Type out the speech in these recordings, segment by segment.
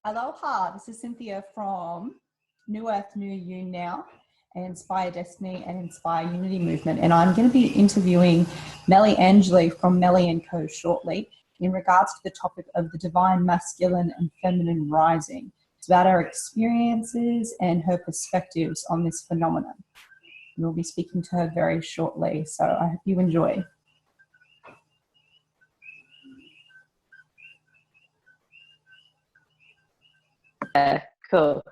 Aloha, this is Cynthia from New Earth, New You Now, and Inspire Destiny and Inspire Unity Movement. And I'm going to be interviewing Melly Angeli from Melly & Co. shortly in regards to the topic of the divine masculine and feminine rising. It's about our experiences and her perspectives on this phenomenon. We'll be speaking to her very shortly, so I hope you enjoy. Yeah, cool.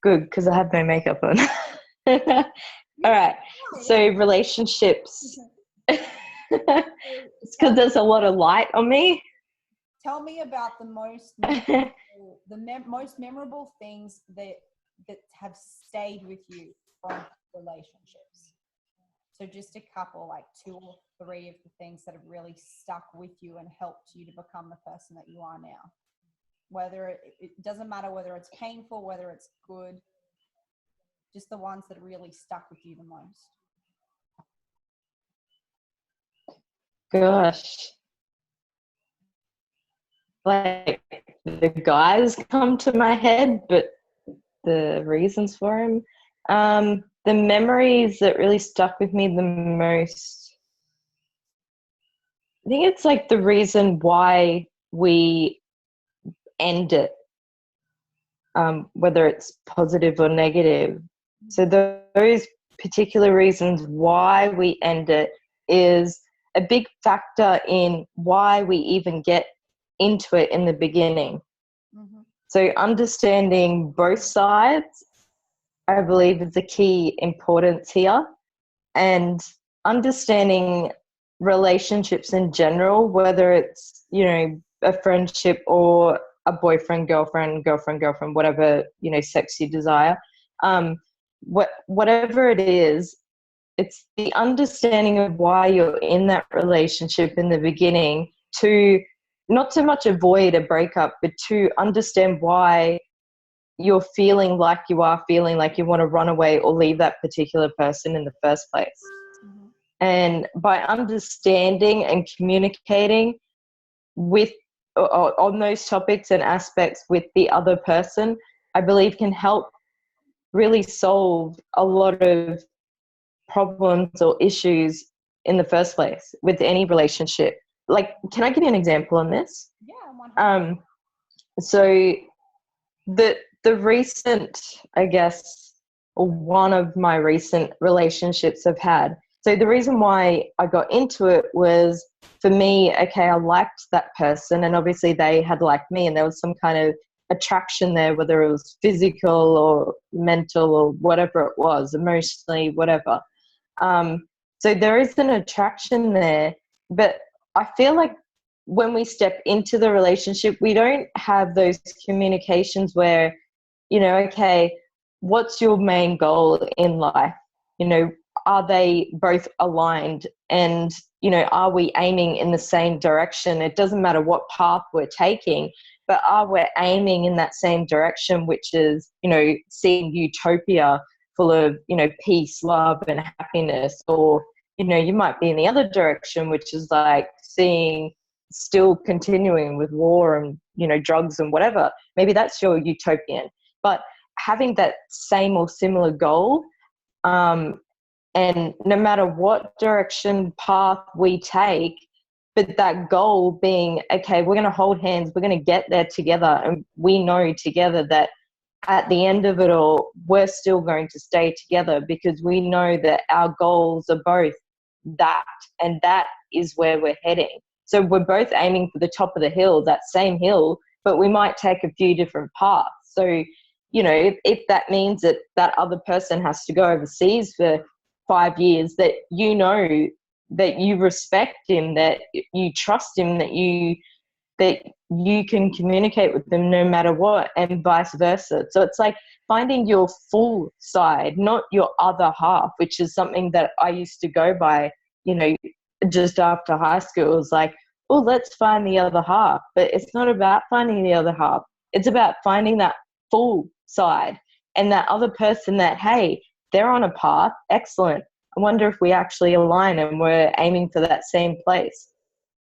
Good, because I have no makeup on. All right. So relationships. It's because there's a lot of light on me. Tell me about the most most memorable things that have stayed with you from relationships. So just a couple, like 2 or 3 of the things that have really stuck with you and helped you to become the person that you are now. Whether it doesn't matter whether it's painful, whether it's good, just the ones that really stuck with you the most. Gosh. Like the guys come to my head, but the reasons for them. The memories that really stuck with me the most, I think it's like the reason why we end it, whether it's positive or negative. So those particular reasons why we end it is a big factor in why we even get into it in the beginning. Mm-hmm. So understanding both sides, I believe, is the key importance here, and understanding relationships in general, whether it's, a friendship or a boyfriend, girlfriend, whatever, sex you desire. Whatever it is, it's the understanding of why you're in that relationship in the beginning, to not so much avoid a breakup, but to understand why you're feeling like you are feeling like you want to run away or leave that particular person in the first place. Mm-hmm. And by understanding and communicating with on those topics and aspects with the other person, I believe can help really solve a lot of problems or issues in the first place with any relationship. Like, can I give you an example on this? Yeah. So the recent, I guess, or one of my recent relationships I've had. So the reason why I got into it was, for me, okay, I liked that person, and obviously they had liked me, and there was some kind of attraction there, whether it was physical or mental or whatever it was, emotionally, whatever. So there is an attraction there, but I feel like when we step into the relationship, we don't have those communications where, okay, what's your main goal in life? Are they both aligned? And, are we aiming in the same direction? It doesn't matter what path we're taking, but are we aiming in that same direction, which is, seeing utopia full of, peace, love, and happiness? Or, you might be in the other direction, which is like still continuing with war and, drugs and whatever. Maybe that's your utopian. But having that same or similar goal, and no matter what direction path we take, but that goal being, okay, we're going to hold hands, we're going to get there together, and we know together that at the end of it all, we're still going to stay together because we know that our goals are both that, and that is where we're heading. So we're both aiming for the top of the hill, that same hill, but we might take a few different paths. So, if that means that that other person has to go overseas for 5 years, that that you respect him, that you trust him, that you can communicate with them no matter what, and vice versa. So it's like finding your full side, not your other half, which is something that I used to go by, just after high school. It was like, oh, let's find the other half. But it's not about finding the other half. It's about finding that full side and that other person that, hey, they're on a path. Excellent. I wonder if we actually align and we're aiming for that same place.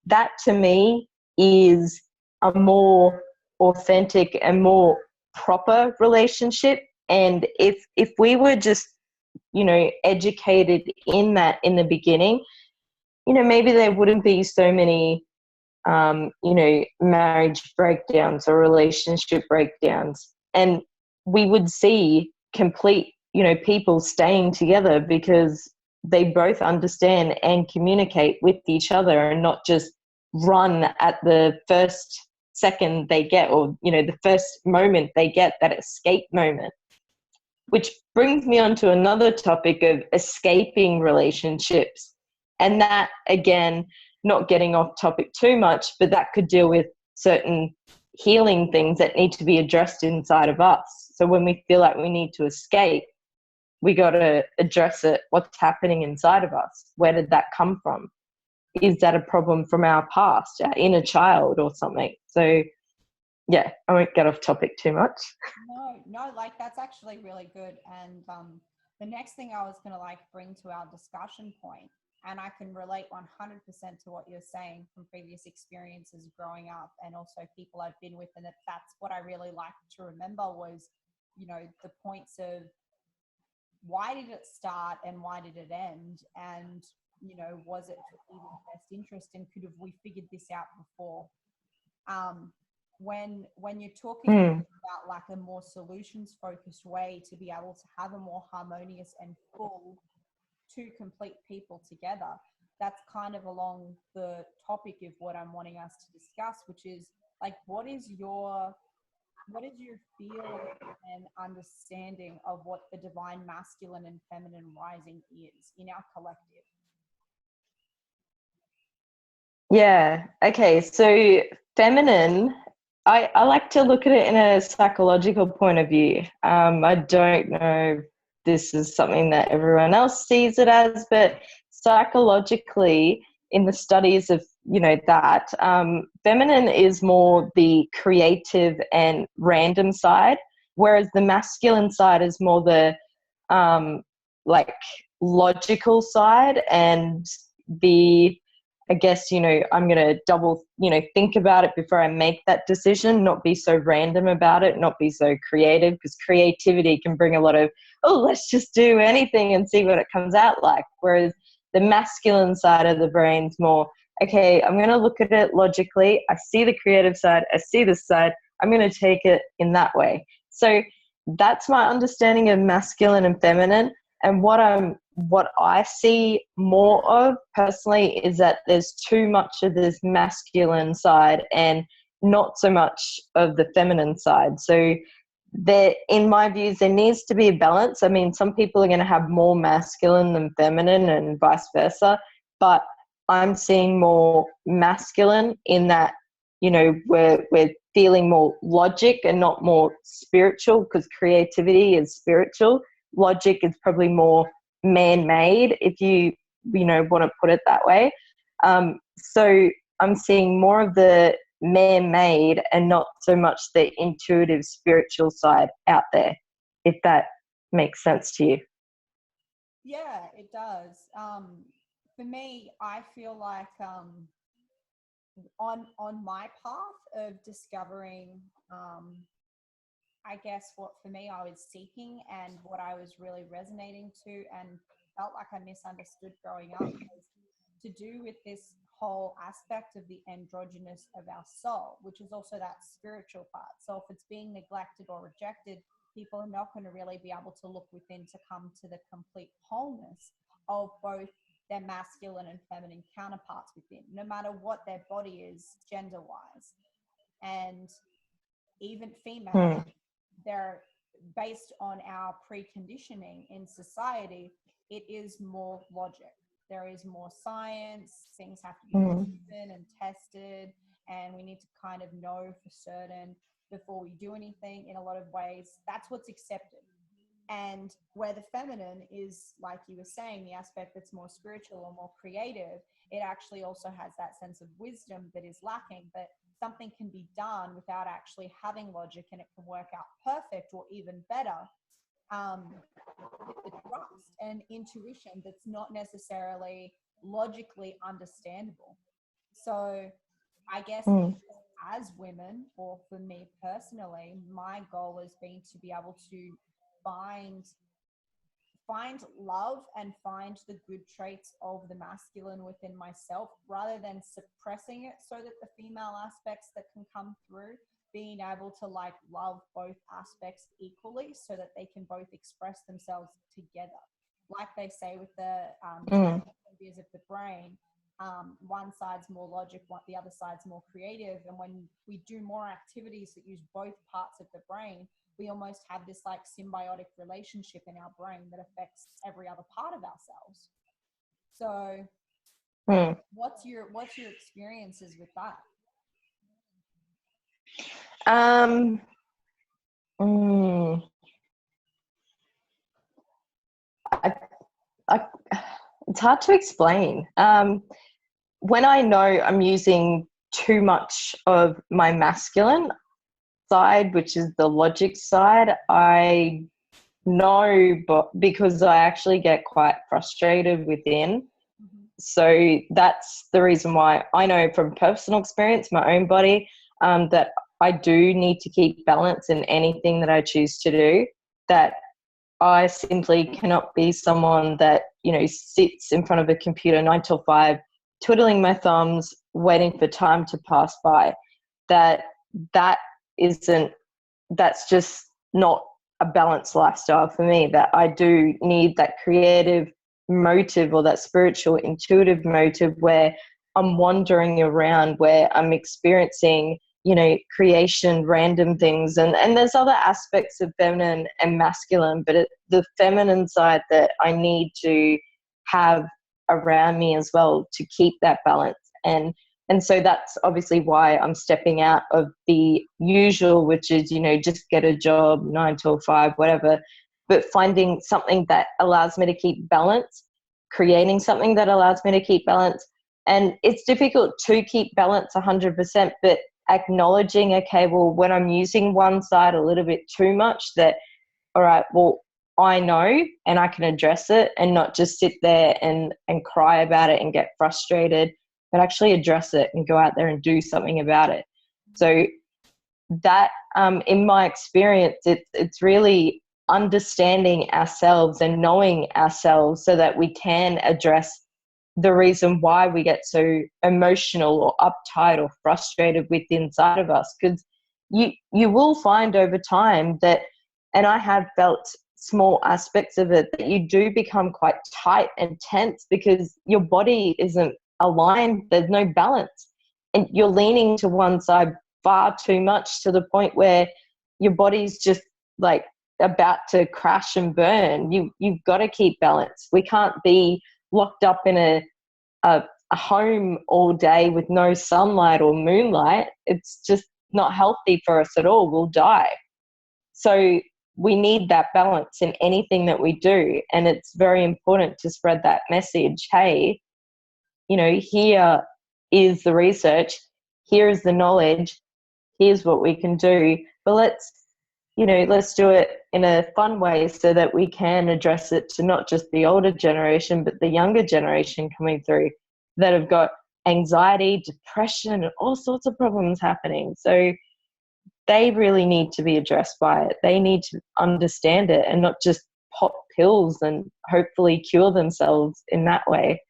That to me is a more authentic and more proper relationship. And if we were just, educated in that in the beginning, maybe there wouldn't be so many marriage breakdowns or relationship breakdowns, and we would see complete people staying together because they both understand and communicate with each other, and not just run at the first second they get, or the first moment they get, that escape moment. Which brings me on to another topic of escaping relationships, and that, again, not getting off topic too much, but that could deal with certain healing things that need to be addressed inside of us. So when we feel like we need to escape, we got to address it. What's happening inside of us? Where did that come from? Is that a problem from our past, our inner child or something? So yeah, I won't get off topic too much. No, like that's actually really good. And the next thing I was going to bring to our discussion point, and I can relate 100% to what you're saying from previous experiences growing up, and also people I've been with, and that's what I really like to remember was, the points of why did it start and why did it end, and was it even best interest, and could have we figured this out before? When you're talking about a more solutions focused way to be able to have a more harmonious and full two complete people together, that's kind of along the topic of what I'm wanting us to discuss, which is what is your feel and understanding of what the divine masculine and feminine rising is in our collective? Yeah. Okay. So feminine, I like to look at it in a psychological point of view. I don't know if this is something that everyone else sees it as, but psychologically, in the studies of that, feminine is more the creative and random side, whereas the masculine side is more the logical side, and the, I guess, I'm going to double, think about it before I make that decision, not be so random about it, not be so creative, because creativity can bring a lot of, oh, let's just do anything and see what it comes out like. Whereas the masculine side of the brain's more, okay, I'm going to look at it logically. I see the creative side. I see this side. I'm going to take it in that way. So that's my understanding of masculine and feminine. And what I see more of personally is that there's too much of this masculine side and not so much of the feminine side. So there, in my views, there needs to be a balance. I mean, some people are going to have more masculine than feminine and vice versa, but I'm seeing more masculine in that, we're feeling more logic and not more spiritual, because creativity is spiritual. Logic is probably more man-made, if you want to put it that way. So I'm seeing more of the man-made and not so much the intuitive spiritual side out there, if that makes sense to you. Yeah, it does. For me, I feel like on my path of discovering, I guess what for me I was seeking and what I was really resonating to and felt like I misunderstood growing up was to do with this whole aspect of the androgynous of our soul, which is also that spiritual part. So if it's being neglected or rejected, people are not going to really be able to look within to come to the complete wholeness of both their masculine and feminine counterparts within, no matter what their body is gender-wise. And even female, they're based on our preconditioning in society, it is more logic. There is more science, things have to be proven and tested, and we need to kind of know for certain before we do anything in a lot of ways. That's what's accepted. And where the feminine is, like you were saying, the aspect that's more spiritual or more creative, it actually also has that sense of wisdom that is lacking. But something can be done without actually having logic, and it can work out perfect or even better with the trust and intuition that's not necessarily logically understandable. So I guess as women, or for me personally, my goal has been to be able to find love and find the good traits of the masculine within myself, rather than suppressing it so that the female aspects that can come through, being able to like love both aspects equally so that they can both express themselves together. Like they say with the Mm. views of the brain, one side's more logic, the other side's more creative. And when we do more activities that use both parts of the brain, we almost have this like symbiotic relationship in our brain that affects every other part of ourselves. So Mm. what's your experiences with that? Mm, I, I, it's hard to explain. When I know I'm using too much of my masculine side, which is the logic side, I know, but because I actually get quite frustrated within. Mm-hmm. So that's the reason why I know from personal experience, my own body, that I do need to keep balance in anything that I choose to do. That I simply cannot be someone that, sits in front of a computer 9 till 5, twiddling my thumbs, waiting for time to pass by. That isn't, that's just not a balanced lifestyle for me. That I do need that creative motive, or that spiritual, intuitive motive, where I'm wandering around, where I'm experiencing, creation, random things. And there's other aspects of feminine and masculine, but the feminine side that I need to have around me as well to keep that balance. And so that's obviously why I'm stepping out of the usual, which is, just get a job 9 till 5, whatever, but finding something that allows me to keep balance, creating something that allows me to keep balance. And it's difficult to keep balance 100%, but acknowledging, okay, well, when I'm using one side a little bit too much, that, all right, well, I know and I can address it, and not just sit there and cry about it and get frustrated, but actually address it and go out there and do something about it. So that, in my experience, it's really understanding ourselves and knowing ourselves so that we can address the reason why we get so emotional or uptight or frustrated with inside of us. Because you will find over time that, and I have felt small aspects of it, that you do become quite tight and tense because your body isn't aligned, there's no balance, and you're leaning to one side far too much, to the point where your body's just like about to crash and burn. You've got to keep balance. We can't be locked up in a home all day with no sunlight or moonlight. It's just not healthy for us at all. We'll die. So we need that balance in anything that we do. And it's very important to spread that message. Hey, here is the research, here is the knowledge, here's what we can do. But let's do it in a fun way so that we can address it to not just the older generation, but the younger generation coming through that have got anxiety, depression, and all sorts of problems happening. So they really need to be addressed by it. They need to understand it and not just pop pills and hopefully cure themselves in that way.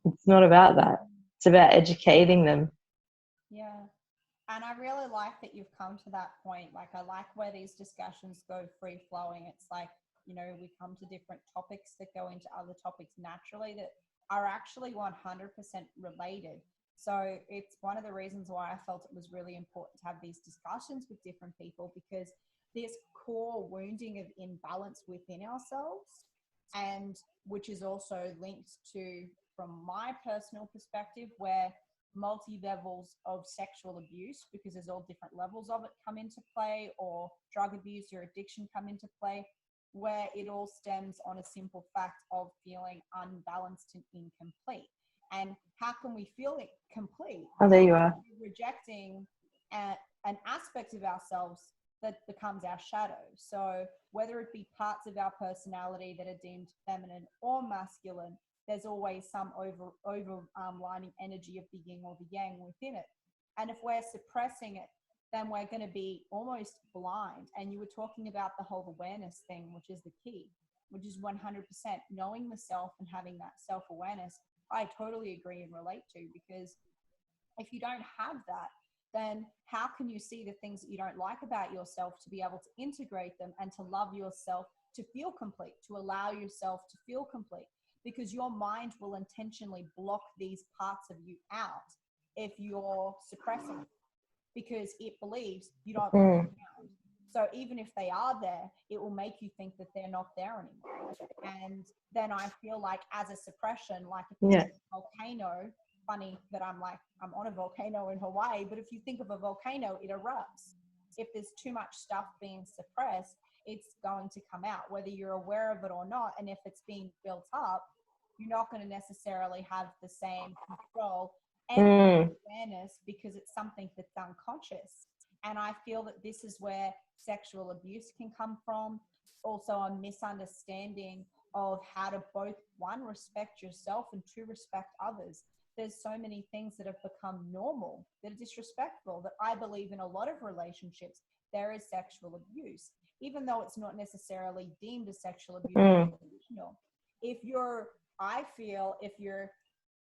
It's not about that. It's about educating them. Yeah. And I really like that you've come to that point. Like, I like where these discussions go free flowing. It's like, we come to different topics that go into other topics naturally that are actually 100% related. So it's one of the reasons why I felt it was really important to have these discussions with different people, because this core wounding of imbalance within ourselves, and which is also linked to, from my personal perspective, where multi levels of sexual abuse, because there's all different levels of it, come into play, or drug abuse or addiction come into play, where it all stems on a simple fact of feeling unbalanced and incomplete. And how can we feel it complete? Oh, there you are. Rejecting an aspect of ourselves that becomes our shadow. So whether it be parts of our personality that are deemed feminine or masculine, there's always some overlining energy of the yin or the yang within it. And if we're suppressing it, then we're going to be almost blind. And you were talking about the whole awareness thing, which is the key, which is 100% knowing the self and having that self-awareness. I totally agree and relate to, because if you don't have that, then how can you see the things that you don't like about yourself to be able to integrate them and to love yourself, to feel complete, to allow yourself to feel complete? Because your mind will intentionally block these parts of you out if you're suppressing it, because it believes you don't want them around. So even if they are there, it will make you think that they're not there anymore. And then I feel like as a suppression, like if it's a volcano, funny that I'm on a volcano in Hawaii, but if you think of a volcano, it erupts. If there's too much stuff being suppressed, it's going to come out, whether you're aware of it or not. And if it's being built up, you're not going to necessarily have the same control and awareness, because it's something that's unconscious. And I feel that this is where sexual abuse can come from. Also a misunderstanding of how to both, one, respect yourself, and two, respect others. There's so many things that have become normal that are disrespectful, that I believe in a lot of relationships there is sexual abuse, even though it's not necessarily deemed as sexual abuse. If you're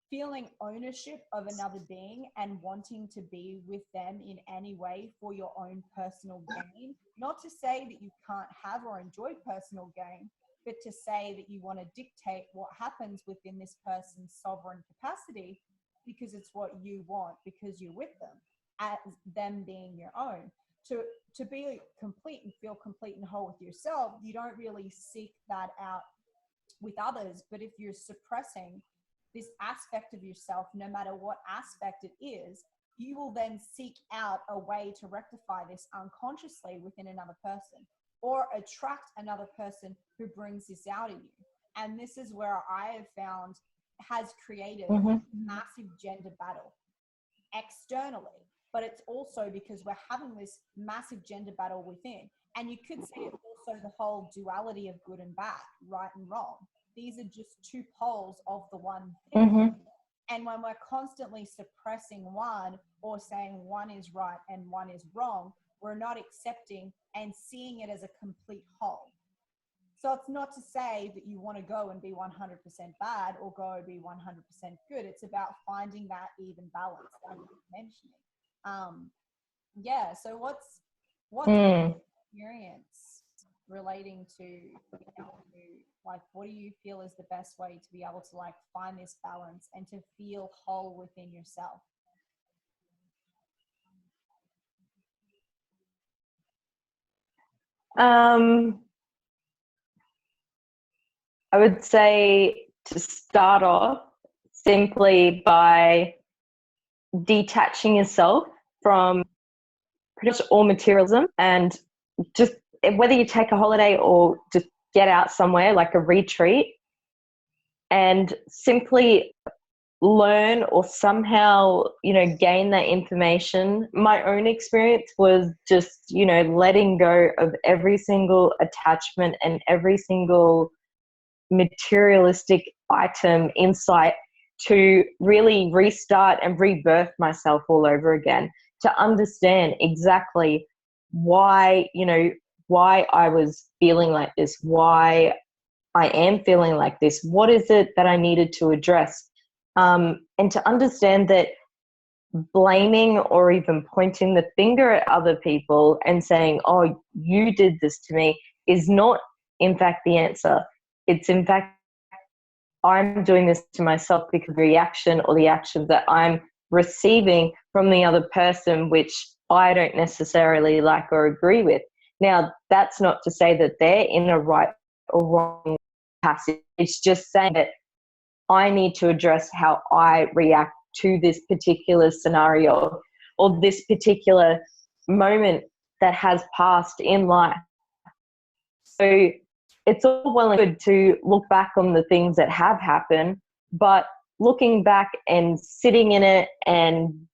feeling ownership of another being and wanting to be with them in any way for your own personal gain, not to say that you can't have or enjoy personal gain, but to say that you want to dictate what happens within this person's sovereign capacity because it's what you want, because you're with them, as them being your own. To be complete and feel complete and whole with yourself, you don't really seek that out with others. But if you're suppressing this aspect of yourself, no matter what aspect it is, you will then seek out a way to rectify this unconsciously within another person, or attract another person who brings this out in you. And this is where I have found has created a massive gender battle externally, but it's also because we're having this massive gender battle within. And you could say it's also the whole duality of good and bad, right and wrong. These are just two poles of the one thing. And when we're constantly suppressing one, or saying one is right and one is wrong, we're not accepting and seeing it as a complete whole. So it's not to say that you want to go and be 100% bad or go and be 100% good. It's about finding that even balance that you're mentioning. So what's your experience relating to, like, what do you feel is the best way to be able to like find this balance and to feel whole within yourself? I would say to start off simply by detaching yourself from pretty much all materialism, and just whether you take a holiday or just get out somewhere like a retreat and simply learn or somehow, gain that information. My own experience was just, letting go of every single attachment and every single materialistic item in sight, to really restart and rebirth myself all over again, to understand exactly why I was feeling like this, why I am feeling like this, what is it that I needed to address, and to understand that blaming or even pointing the finger at other people and saying, oh, you did this to me, is not in fact the answer. It's in fact, I'm doing this to myself because the reaction or the action that I'm receiving from the other person, which I don't necessarily like or agree with. Now, that's not to say that they're in a right or wrong passage. It's just saying that I need to address how I react to this particular scenario or this particular moment that has passed in life. So it's all well and good to look back on the things that have happened, but looking back and sitting in it and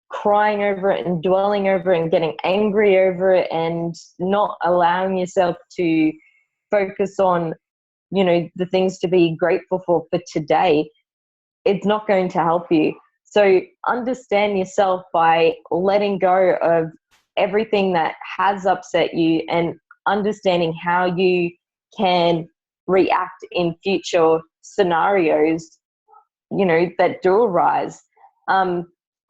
crying over it and dwelling over it and getting angry over it and not allowing yourself to focus on, the things to be grateful for today, it's not going to help you. So understand yourself by letting go of everything that has upset you and understanding how you can react in future scenarios, you know, that do arise.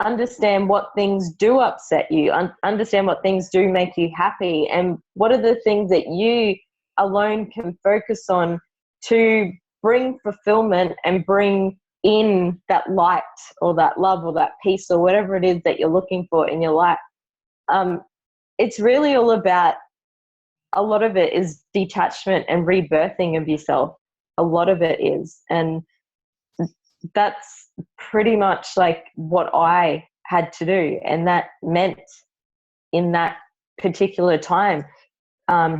Understand what things do upset you, understand what things do make you happy, and what are the things that you alone can focus on to bring fulfillment and bring in that light or that love or that peace or whatever it is that you're looking for in your life. It's really all about, a lot of it is detachment and rebirthing of yourself. A lot of it is. And that's pretty much like what I had to do. And that meant in that particular time,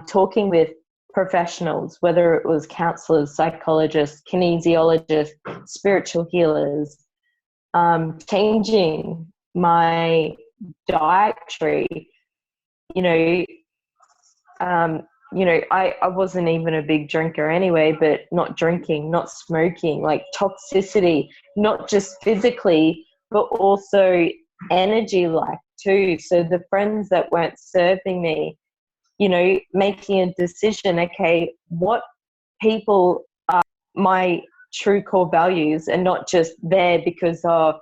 talking with professionals, whether it was counselors, psychologists, kinesiologists, spiritual healers, changing my dietary, you know, I wasn't even a big drinker anyway, but not drinking, not smoking, like toxicity, not just physically, but also energy like too. So the friends that weren't serving me, you know, making a decision, okay, what people are my true core values and not just there because of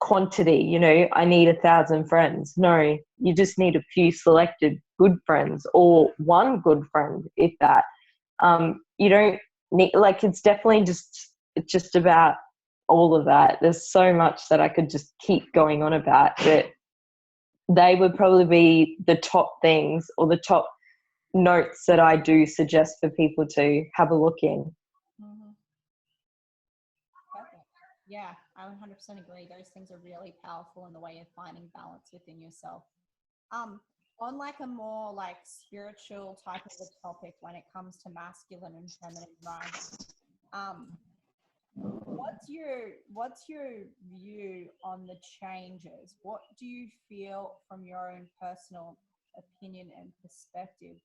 quantity, you know, I need 1,000 friends. No, you just need a few selected good friends or one good friend, if that. You don't need, like, it's definitely just about all of that. There's so much that I could just keep going on about, but they would probably be the top things or the top notes that I do suggest for people to have a look in. Mm-hmm. Perfect. Yeah, I 100% agree. Those things are really powerful in the way of finding balance within yourself. On like a more like spiritual type of a topic when it comes to masculine and feminine rising, what's your view on the changes? What do you feel from your own personal opinion and perspective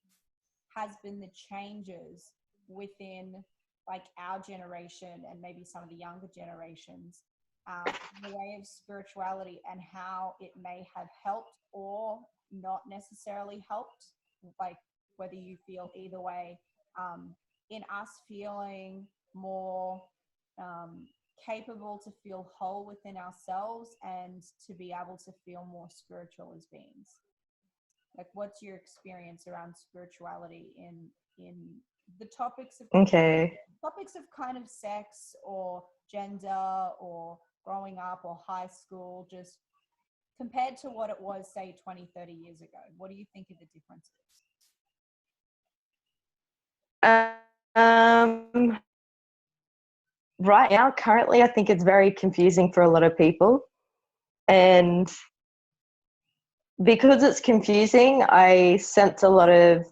has been the changes within like our generation and maybe some of the younger generations, in the way of spirituality, and how it may have helped or not necessarily helped, like whether you feel either way, in us feeling more capable to feel whole within ourselves and to be able to feel more spiritual as beings. Like, what's your experience around spirituality in the topics of Okay. kind of sex or gender or growing up or high school, just compared to what it was, say, 20, 30 years ago? What do you think are the differences? Um, right now, currently, I think it's very confusing for a lot of people. And because it's confusing, I sense a lot of,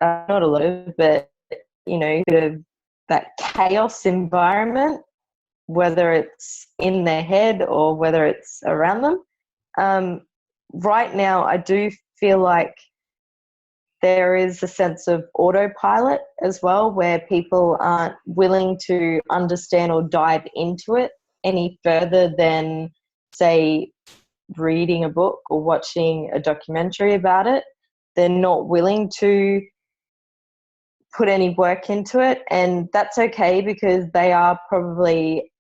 not a lot of, but, you know, sort of that chaos environment, whether it's in their head or whether it's around them. Right now, I do feel like there is a sense of autopilot as well, where people aren't willing to understand or dive into it any further than, say, reading a book or watching a documentary about it. They're not willing to put any work into it, and that's okay, because they are probably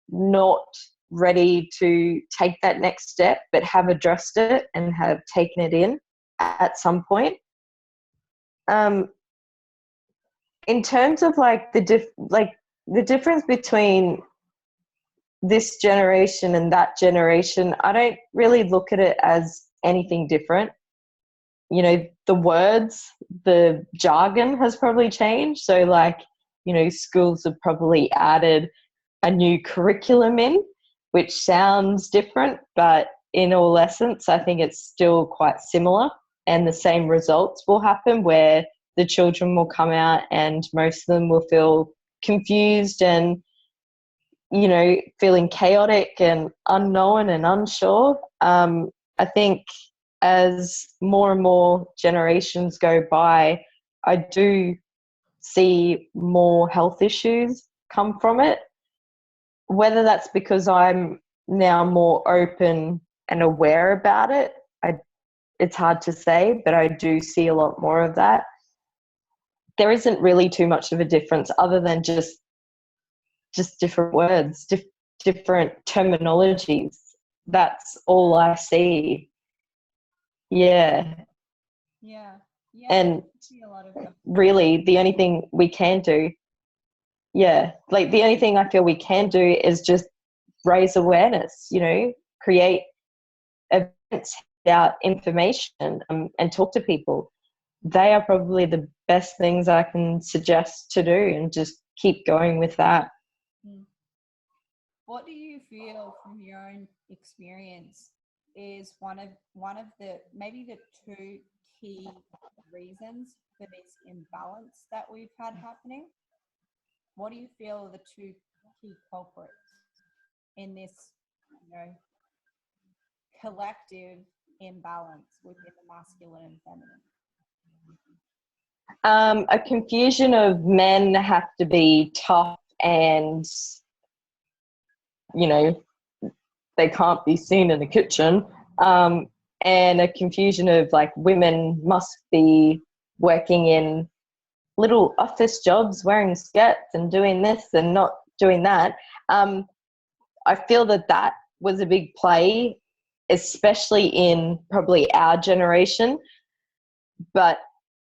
not ready to take that next step, but have addressed it and have taken it in at some point. In terms of like the difference between this generation and that generation, I don't really look at it as anything different. You know, the words, the jargon has probably changed. So like, you know, schools have probably added a new curriculum in, which sounds different, but in all essence, I think it's still quite similar, and the same results will happen, where the children will come out and most of them will feel confused and, you know, feeling chaotic and unknown and unsure. I think as more and more generations go by, I do see more health issues come from it. whether that's because I'm now more open and aware about it, it's hard to say, but I do see a lot more of that. There isn't really too much of a difference other than just different words, different terminologies. That's all I see. Yeah. Yeah. And I see a lot of them. really, the only thing we can do, like the only thing I feel we can do is just raise awareness, create events about information, and talk to people. They are probably the best things I can suggest to do, and just keep going with that. What do you feel from your own experience is one of the maybe the two key reasons for this imbalance that we've had happening? What do you feel are the two key culprits in this, collective imbalance within the masculine and feminine? A confusion of men have to be tough and, they can't be seen in the kitchen. And a confusion of like women must be working in little office jobs, wearing skirts and doing this and not doing that. I feel that was a big play, especially in probably our generation. But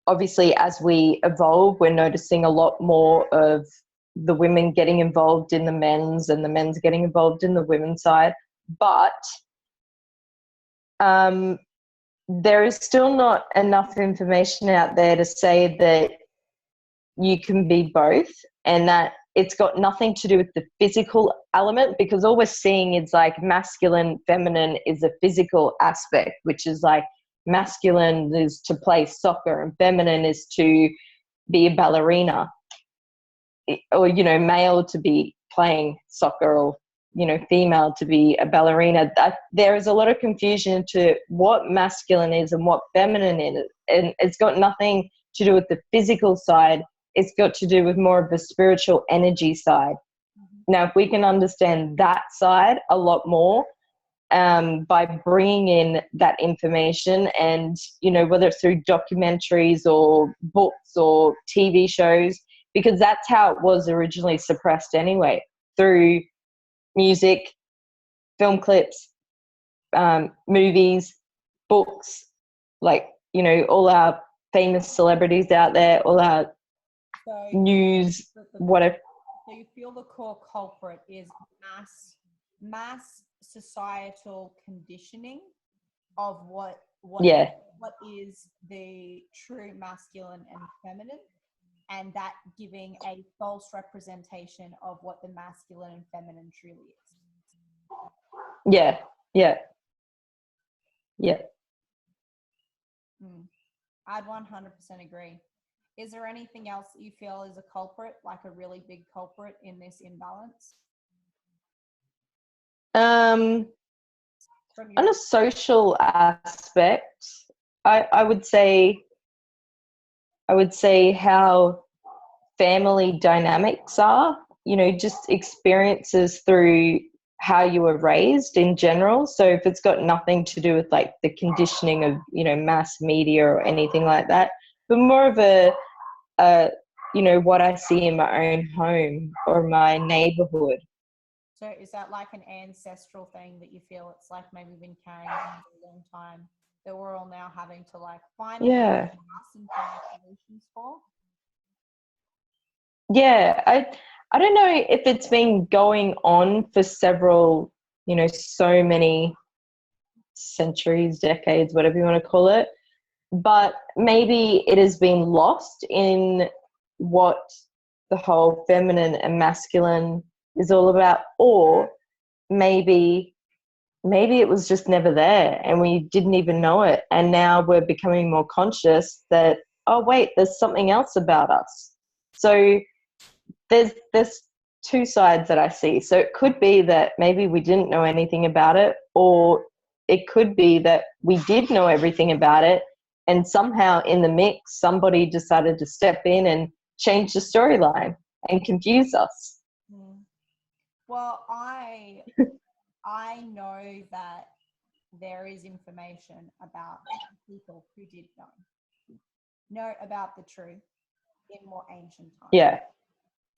obviously, as we evolve, we're noticing a lot more of the women getting involved in the men's and the men's getting involved in the women's side. But there is still not enough information out there to say that you can be both, and that it's got nothing to do with the physical element, because all we're seeing is like masculine, feminine is a physical aspect, which is like masculine is to play soccer and feminine is to be a ballerina, or, male to be playing soccer, or, female to be a ballerina. That there is a lot of confusion to what masculine is and what feminine is. And it's got nothing to do with the physical side. It's got to do with more of the spiritual energy side. Now, if we can understand that side a lot more, by bringing in that information, and, whether it's through documentaries or books or TV shows, because that's how it was originally suppressed anyway, through music, film clips, movies, books, like, all our famous celebrities out there, all our news, whatever. So you feel the core culprit is mass societal conditioning of what is the true masculine and feminine, and that giving a false representation of what the masculine and feminine truly is. Yeah. I'd 100% agree. Is there anything else that you feel is a culprit, like a really big culprit in this imbalance? On a social aspect, I would say how family dynamics are, just experiences through how you were raised in general. So if it's got nothing to do with like the conditioning of, mass media or anything like that, but more of a what I see in my own home or my neighborhood. So is that like an ancestral thing that you feel it's like maybe been carrying on for a long time, that we're all now having to like find us and find solutions for? Yeah, I don't know if it's been going on for several, so many centuries, decades, whatever you want to call it, but maybe it has been lost in what the whole feminine and masculine is all about, or maybe it was just never there and we didn't even know it, and now we're becoming more conscious that, oh wait, there's something else about us. So there's two sides that I see. So it could be that maybe we didn't know anything about it, or it could be that we did know everything about it, and somehow in the mix somebody decided to step in and change the storyline and confuse us. Well, I know that there is information about people who did know about the truth in more ancient times. Yeah,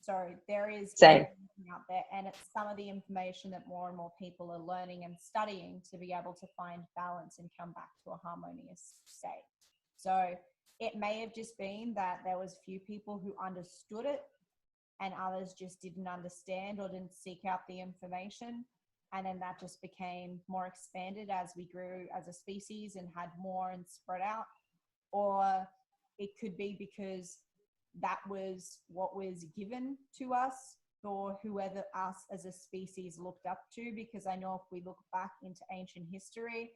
So there is same. information out there, and it's some of the information that more and more people are learning and studying to be able to find balance and come back to a harmonious state. So it may have just been that there was few people who understood it and others just didn't understand or didn't seek out the information. And then that just became more expanded as we grew as a species and had more and spread out. Or it could be because that was what was given to us or whoever us as a species looked up to. Because I know if we look back into ancient history,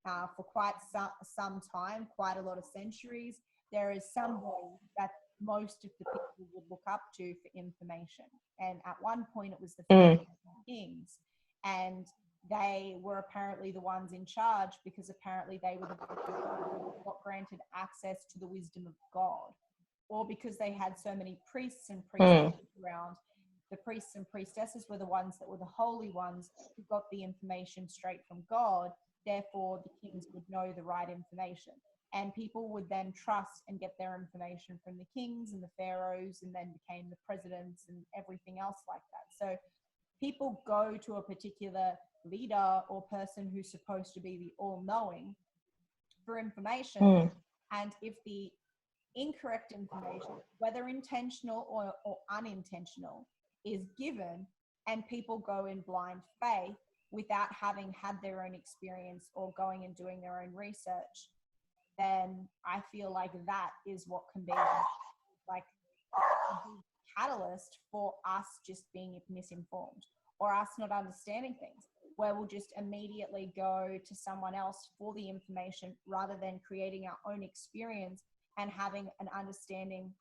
for quite some time, quite a lot of centuries, there is somebody that most of the people would look up to for information. And at one point it was the kings, and they were apparently the ones in charge because apparently they were the ones who got granted access to the wisdom of God, or because they had so many priests and priestesses around. The priests and priestesses were the ones that were the holy ones who got the information straight from God. Therefore, the kings would know the right information. And people would then trust and get their information from the kings and the pharaohs, and then became the presidents and everything else like that. So people go to a particular leader or person who's supposed to be the all-knowing for information. And if the incorrect information, whether intentional or unintentional, is given, and people go in blind faith without having had their own experience or going and doing their own research, then I feel like that is what can be like a big catalyst for us just being misinformed or us not understanding things, where we'll just immediately go to someone else for the information rather than creating our own experience and having an understanding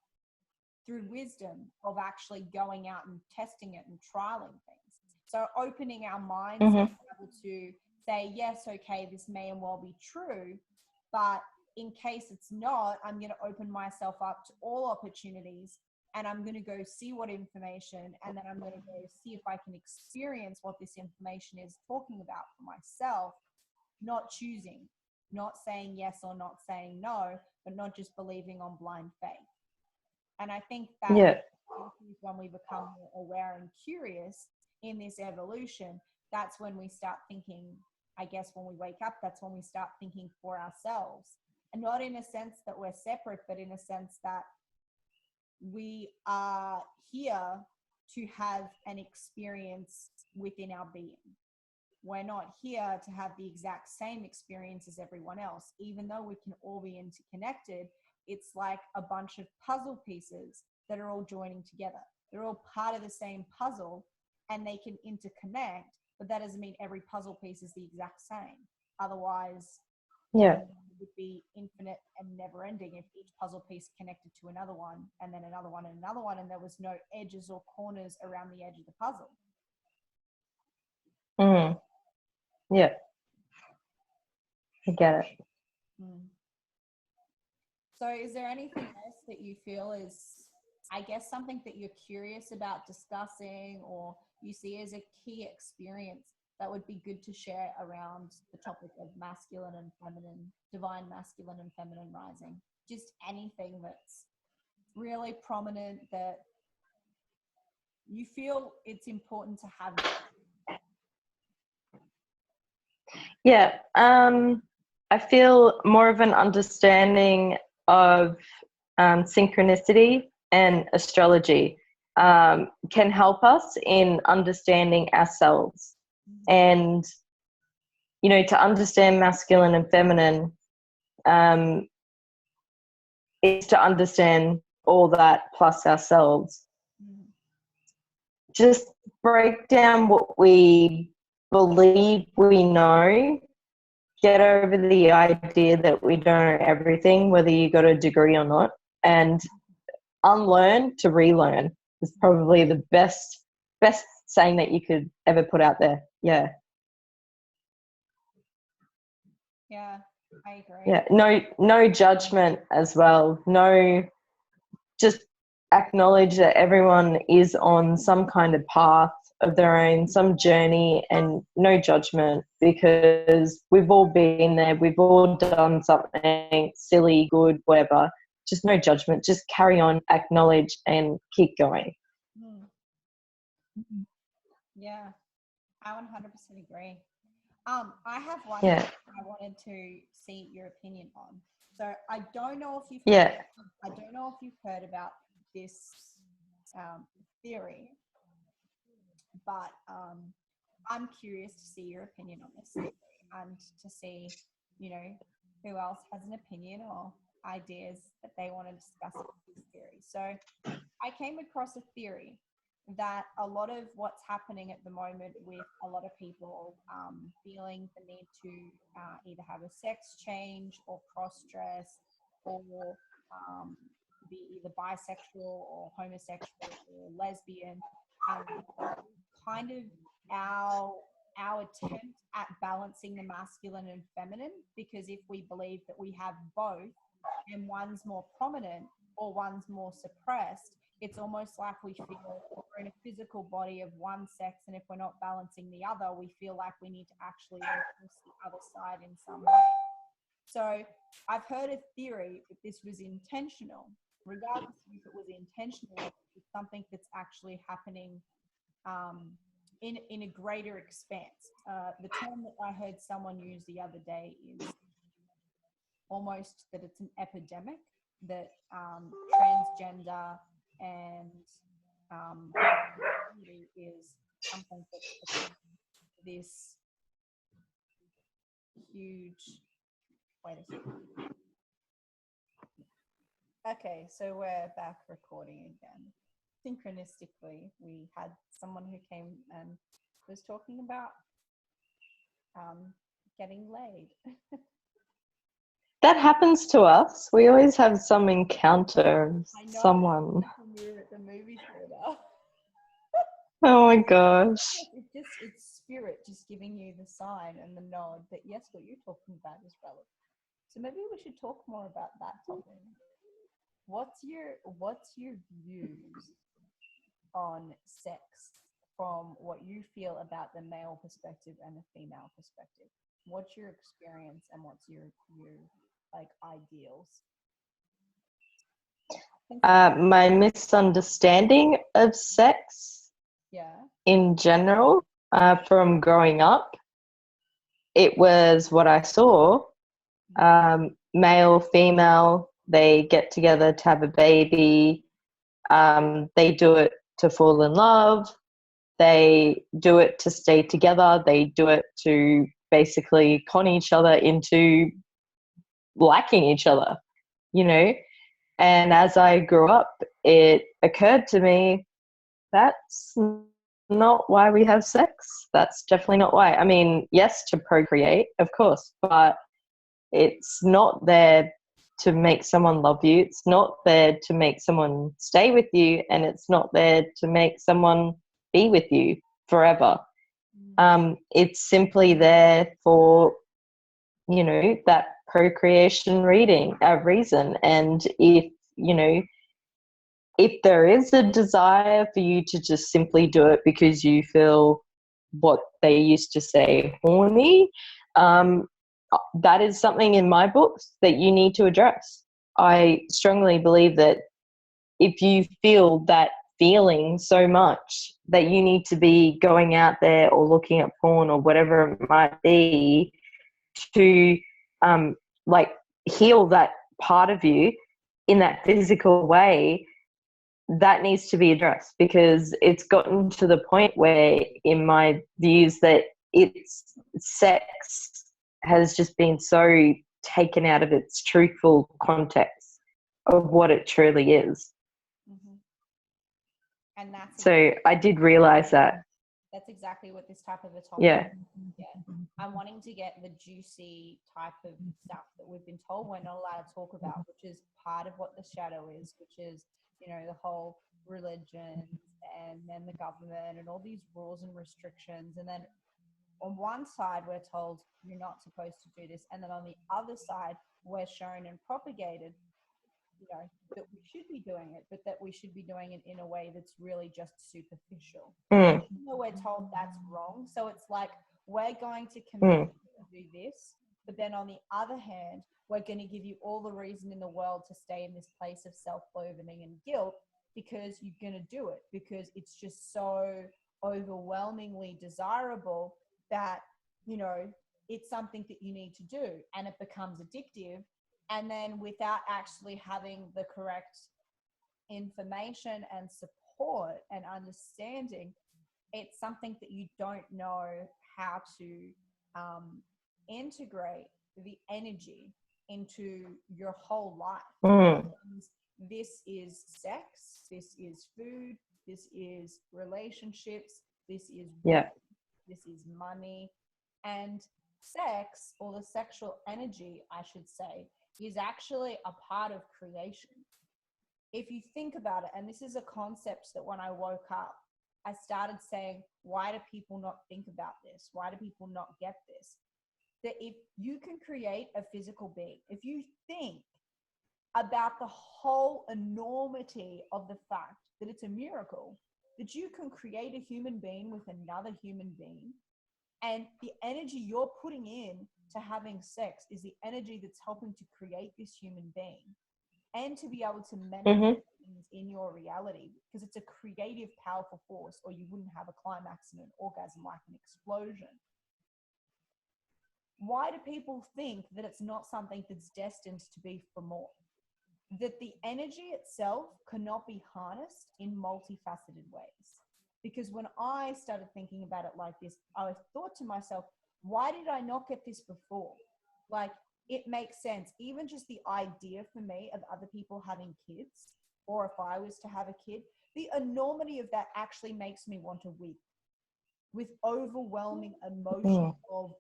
through wisdom of actually going out and testing it and trialing things. So opening our minds to be able to say, yes, okay, this may and well be true, but in case it's not, I'm going to open myself up to all opportunities, and I'm going to go see what information, and then I'm going to go see if I can experience what this information is talking about for myself, not choosing, not saying yes or not saying no, but not just believing on blind faith. And I think that when we become more aware and curious in this evolution, that's when we start thinking, I guess when we wake up, that's when we start thinking for ourselves. And not in a sense that we're separate, but in a sense that we are here to have an experience within our being. We're not here to have the exact same experience as everyone else. Even though we can all be interconnected, it's like a bunch of puzzle pieces that are all joining together. They're all part of the same puzzle and they can interconnect, but that doesn't mean every puzzle piece is the exact same. Otherwise, it would be infinite and never ending if each puzzle piece connected to another one and then another one and another one, and there was no edges or corners around the edge of the puzzle. Yeah, I get it. So is there anything else that you feel is, I guess, something that you're curious about discussing or you see as a key experience that would be good to share around the topic of masculine and feminine, divine masculine and feminine rising? Just anything that's really prominent that you feel it's important to have. Yeah, I feel more of an understanding of synchronicity and astrology can help us in understanding ourselves. And, you know, to understand masculine and feminine is to understand all that plus ourselves. Just break down what we believe we know, get over the idea that we don't know everything, whether you got a degree or not, and unlearn to relearn is probably the best saying that you could ever put out there. Yeah, I agree. Yeah, no judgment as well. No, just acknowledge that everyone is on some kind of path of their own, some journey, and no judgment, because we've all been there. We've all done something silly, good, whatever. Just no judgment. Just carry on, acknowledge, and keep going. Mm. Yeah, I 100% agree. I have one Yeah. I wanted to see your opinion on. So I don't know if you've Yeah. I don't know if you've heard about this theory, but I'm curious to see your opinion on this theory and to see, you know, who else has an opinion or ideas that they want to discuss about this theory. So I came across a theory that a lot of what's happening at the moment with a lot of people feeling the need to either have a sex change or cross-dress or be either bisexual or homosexual or lesbian, kind of our attempt at balancing the masculine and feminine, because if we believe that we have both and one's more prominent or one's more suppressed, it's almost like we feel we're in a physical body of one sex, and if we're not balancing the other, we feel like we need to actually replace the other side in some way. So I've heard a theory that this was intentional, regardless of if it was intentional, it's something that's actually happening in a greater expanse. The term that I heard someone use the other day is almost that it's an epidemic, that transgender and is something that's this huge. Wait a second. Okay, so we're back recording again. Synchronistically, we had someone who came and was talking about getting laid. That happens to us. We always have some encounter, I know. someone. When we were at the movie theater. Oh my gosh. It's spirit just giving you the sign and the nod that yes, what you're talking about is relevant. So maybe we should talk more about that topic. What's your views on sex from what you feel about the male perspective and the female perspective? What's your experience and what's your like ideals? My misunderstanding of sex in general, from growing up, it was what I saw. Male, female, they get together to have a baby. They do it to fall in love. They do it to stay together. They do it to basically con each other into liking each other, you know? And as I grew up, it occurred to me that's not why we have sex. That's definitely not why. I mean, yes, to procreate, of course, but it's not there to make someone love you. It's not there to make someone stay with you, and it's not there to make someone be with you forever. It's simply there for, you know, that procreation reason. And if, you know, if there is a desire for you to just simply do it because you feel what they used to say horny, that is something in my books that you need to address. I strongly believe that if you feel that feeling so much that you need to be going out there or looking at porn or whatever it might be to like heal that part of you in that physical way, that needs to be addressed, because it's gotten to the point where, in my views, that it's sex has just been so taken out of its truthful context of what it truly is. Mm-hmm. And that's so I did realize that. That's exactly what this type of a topic yeah I'm wanting to get the juicy type of stuff that we've been told we're not allowed to talk about, which is part of what the shadow is, which is, you know, the whole religion and then the government and all these rules and restrictions. And then on one side, we're told you're not supposed to do this. And then on the other side, we're shown and propagated you know, that we should be doing it, but that we should be doing it in a way that's really just superficial. Mm. Even though we're told that's wrong. So it's like, we're going to Mm. commit to do this, but then on the other hand, we're going to give you all the reason in the world to stay in this place of self-loathing and guilt, because you're going to do it, because it's just so overwhelmingly desirable that, you know, it's something that you need to do, and it becomes addictive. And then without actually having the correct information and support and understanding, it's something that you don't know how to integrate the energy into your whole life. Mm. This is sex, this is food, this is relationships, this is Yeah. this is money. And sex, or the sexual energy, I should say, is actually a part of creation. If you think about it, and this is a concept that when I woke up, I started saying, why do people not think about this? Why do people not get this? That if you can create a physical being, if you think about the whole enormity of the fact that it's a miracle that you can create a human being with another human being, and the energy you're putting in to having sex is the energy that's helping to create this human being, and to be able to manifest Mm-hmm. things in your reality, because it's a creative, powerful force, or you wouldn't have a climax and an orgasm like an explosion. Why do people think that it's not something that's destined to be for more? That the energy itself cannot be harnessed in multifaceted ways. Because when I started thinking about it like this, I thought to myself, why did I not get this before? Like, it makes sense. Even just the idea for me of other people having kids, or if I was to have a kid, the enormity of that actually makes me want to weep with overwhelming emotion of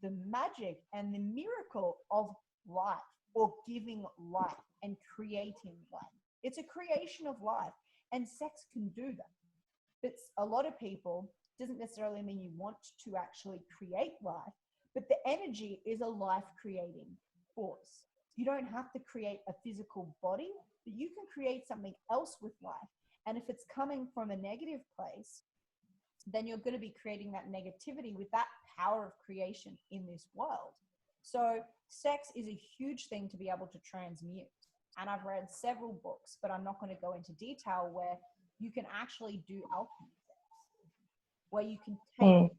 the magic and the miracle of life, or giving life and creating life. It's a creation of life, and sex can do that. But a lot of people, doesn't necessarily mean you want to actually create life, but the energy is a life creating force. You don't have to create a physical body, but you can create something else with life. And if it's coming from a negative place, then you're going to be creating that negativity with that power of creation in this world. So sex is a huge thing to be able to transmute. And I've read several books, but I'm not going to go into detail, where you can actually do alchemy sex, where you can take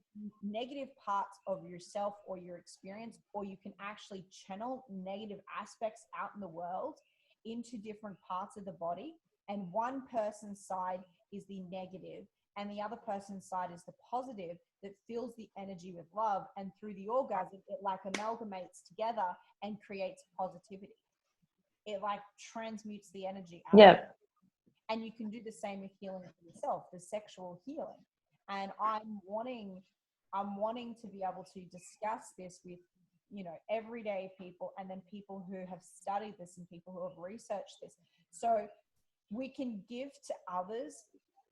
negative parts of yourself or your experience, or you can actually channel negative aspects out in the world into different parts of the body. And one person's side is the negative, and the other person's side is the positive, that fills the energy with love. And through the orgasm, it like amalgamates together and creates positivity. It like transmutes the energy out. Yeah. And you can do the same with healing for yourself, the sexual healing. And I'm wanting to be able to discuss this with, you know, everyday people, and then people who have studied this and people who have researched this, so we can give to others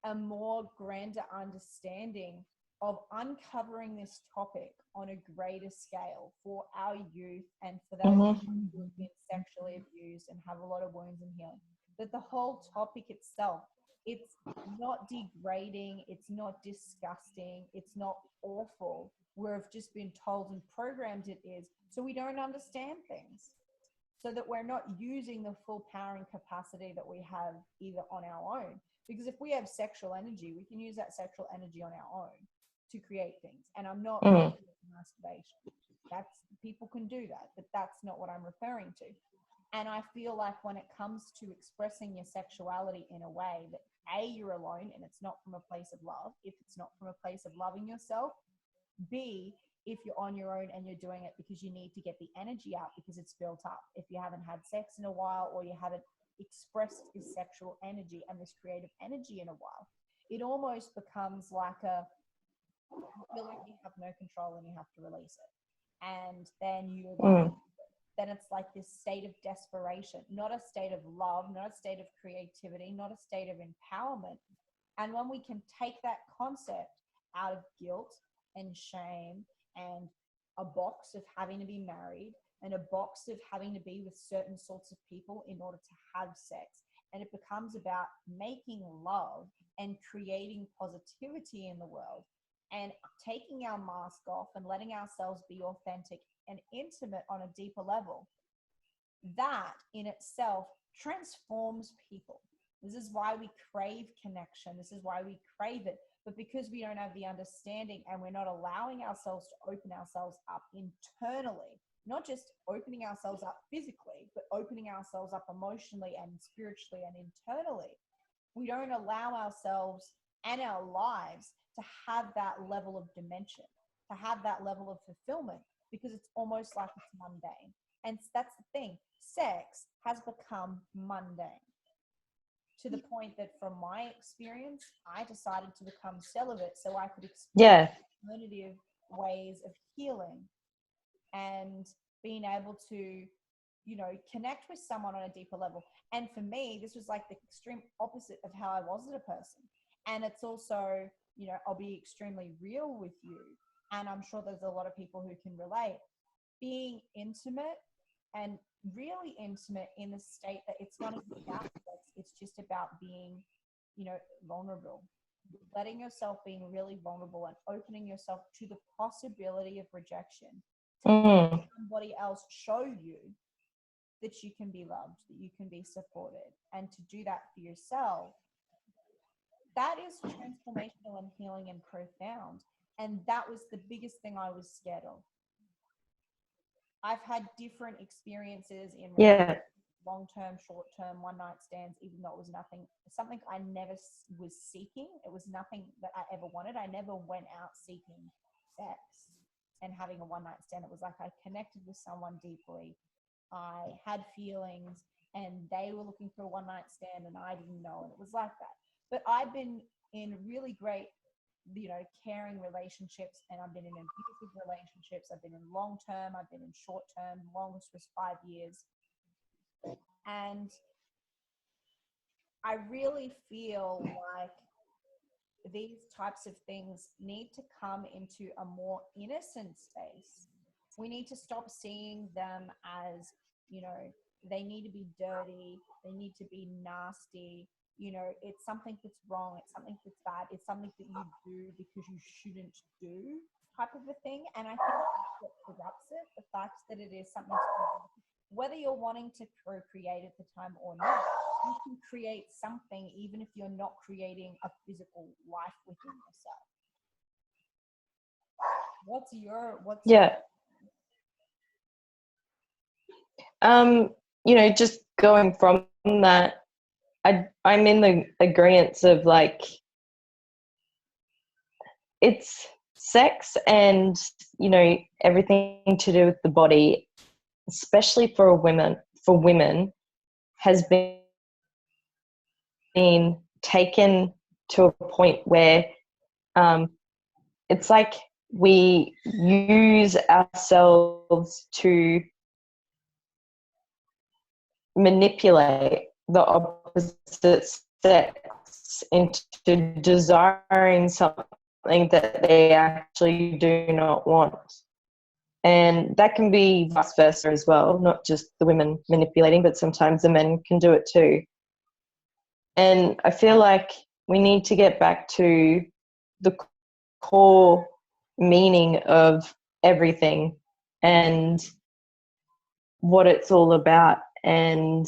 a more grander understanding of uncovering this topic on a greater scale for our youth, and for those who have been sexually abused and have a lot of wounds and healing. That the whole topic itself, it's not degrading, it's not disgusting, it's not awful. We've just been told and programmed it is, so we don't understand things. So that we're not using the full power and capacity that we have either on our own. Because if we have sexual energy, we can use that sexual energy on our own to create things. And I'm not masturbation. That's, people can do that, but that's not what I'm referring to. And I feel like when it comes to expressing your sexuality in a way that A, you're alone and it's not from a place of love, if it's not from a place of loving yourself, B, if you're on your own and you're doing it because you need to get the energy out because it's built up. If you haven't had sex in a while, or you haven't expressed this sexual energy and this creative energy in a while, it almost becomes like you feel like you have no control and you have to release it. And then then it's like this state of desperation, not a state of love, not a state of creativity, not a state of empowerment. And when we can take that concept out of guilt and shame and a box of having to be married, and a box of having to be with certain sorts of people in order to have sex. And it becomes about making love and creating positivity in the world and taking our mask off and letting ourselves be authentic and intimate on a deeper level. That in itself transforms people. This is why we crave connection. This is why we crave it. But because we don't have the understanding and we're not allowing ourselves to open ourselves up internally, not just opening ourselves up physically, but opening ourselves up emotionally and spiritually and internally, we don't allow ourselves and our lives to have that level of dimension, to have that level of fulfillment, because it's almost like it's mundane. And that's the thing. Sex has become mundane to the point that, from my experience, I decided to become celibate so I could explore alternative ways of healing and being able to, connect with someone on a deeper level. And for me, this was like the extreme opposite of how I was as a person. And it's also, I'll be extremely real with you. And I'm sure there's a lot of people who can relate. Being intimate and really intimate in the state that it's not about sex, it's just about being, vulnerable. Letting yourself being really vulnerable and opening yourself to the possibility of rejection. To let somebody else show you that you can be loved, that you can be supported, and to do that for yourself. That is transformational and healing and profound. And that was the biggest thing I was scared of. I've had different experiences in long-term, short-term, one-night stands, even though it was something I never was seeking. It was nothing that I ever wanted. I never went out seeking sex and having a one-night stand. It was like I connected with someone deeply. I had feelings and they were looking for a one-night stand and I didn't know. And it was like that. But I've been in really great, caring relationships, and I've been in abusive relationships. I've been in long-term, I've been in short-term. Longest was 5 years. And I really feel like these types of things need to come into a more innocent space. We need to stop seeing them as, they need to be dirty, they need to be nasty. It's something that's wrong, it's something that's bad, it's something that you do because you shouldn't do, type of a thing. And I think that's what corrupts it, the fact that it is something whether you're wanting to procreate at the time or not, you can create something even if you're not creating a physical life within yourself. What's your just going from that, I'm in the agreement of like, it's sex and, everything to do with the body, especially for women, has been taken to a point where it's like we use ourselves to manipulate the opposite sex into desiring something that they actually do not want. And that can be vice versa as well, not just the women manipulating, but sometimes the men can do it too. And I feel like we need to get back to the core meaning of everything and what it's all about, and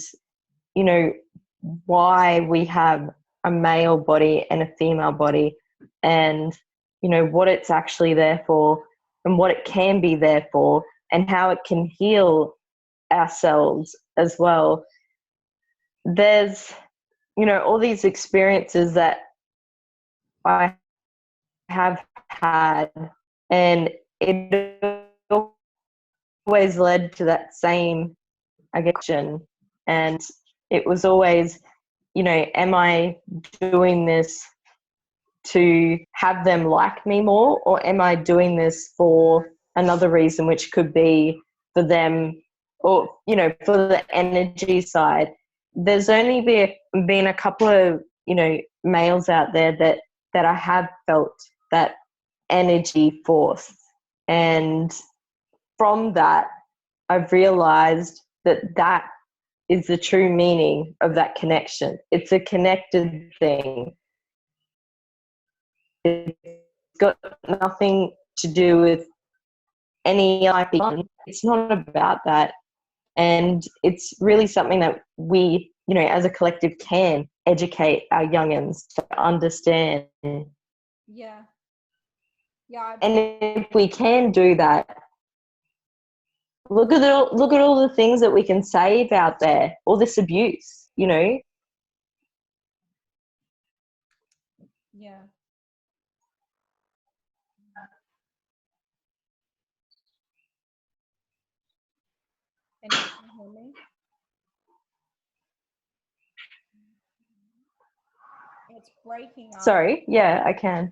why we have a male body and a female body, and what it's actually there for and what it can be there for, and how it can heal ourselves as well. There's all these experiences that I have had, and it always led to that same addiction. And it was always, am I doing this to have them like me more, or am I doing this for another reason, which could be for them, or for the energy side? There's only been a couple of males out there that I have felt that energy force, and from that I've realized that that is the true meaning of that connection. It's a connected thing. It's got nothing to do with any like fun. It's not about that. And it's really something that we, as a collective can educate our youngins to understand. Yeah. Yeah. And if we can do that, look at all the things that we can save out there, all this abuse, Yeah. And you can hear me? It's breaking up. Sorry, yeah, I can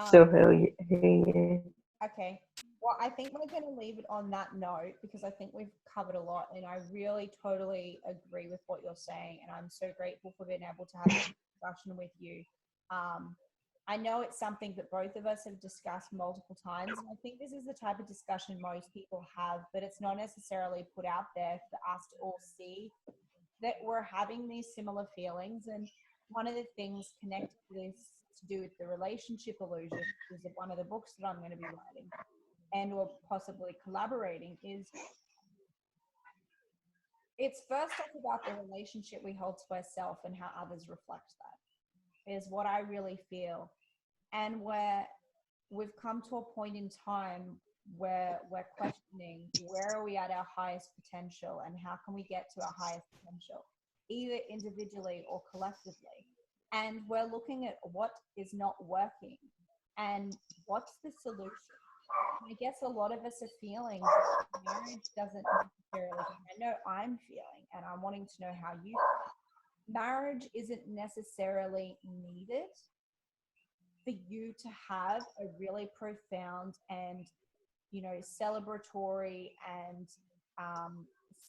still Um, hear you. okay. Well, I think we're going to leave it on that note because I think we've covered a lot, and I really totally agree with what you're saying. And I'm so grateful for being able to have this discussion with you. Um, I know it's something that both of us have discussed multiple times, and I think this is the type of discussion most people have, but it's not necessarily put out there for us to all see that we're having these similar feelings. And one of the things connected to this to do with the relationship illusion is one of the books that I'm going to be writing and or possibly collaborating is it's first off about the relationship we hold to ourselves and how others reflect that is what I really feel. And where we've come to a point in time where we're questioning where are we at our highest potential and how can we get to our highest potential, either individually or collectively. And we're looking at what is not working and what's the solution. I guess a lot of us are feeling that marriage doesn't necessarily, I know I'm feeling, and I'm wanting to know how you feel. Marriage isn't necessarily needed for you to have a really profound and celebratory and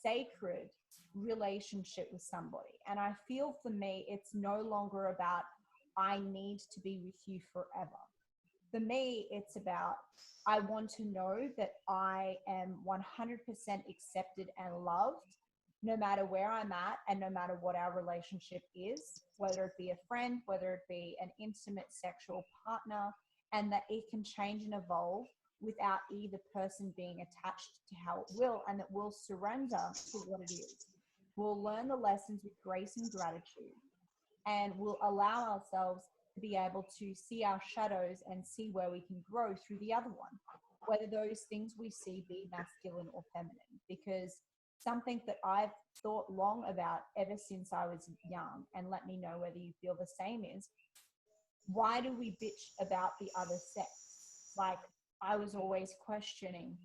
sacred relationship with somebody. And I feel for me it's no longer about I need to be with you forever. For me it's about I want to know that I am 100% accepted and loved no matter where I'm at and no matter what our relationship is, whether it be a friend, whether it be an intimate sexual partner, and that it can change and evolve without either person being attached to how it will, and that we'll surrender to what it is. We'll learn the lessons with grace and gratitude, and we'll allow ourselves to be able to see our shadows and see where we can grow through the other one, whether those things we see be masculine or feminine. Because something that I've thought long about ever since I was young, and let me know whether you feel the same, is why do we bitch about the other sex? Like, I was always questioning,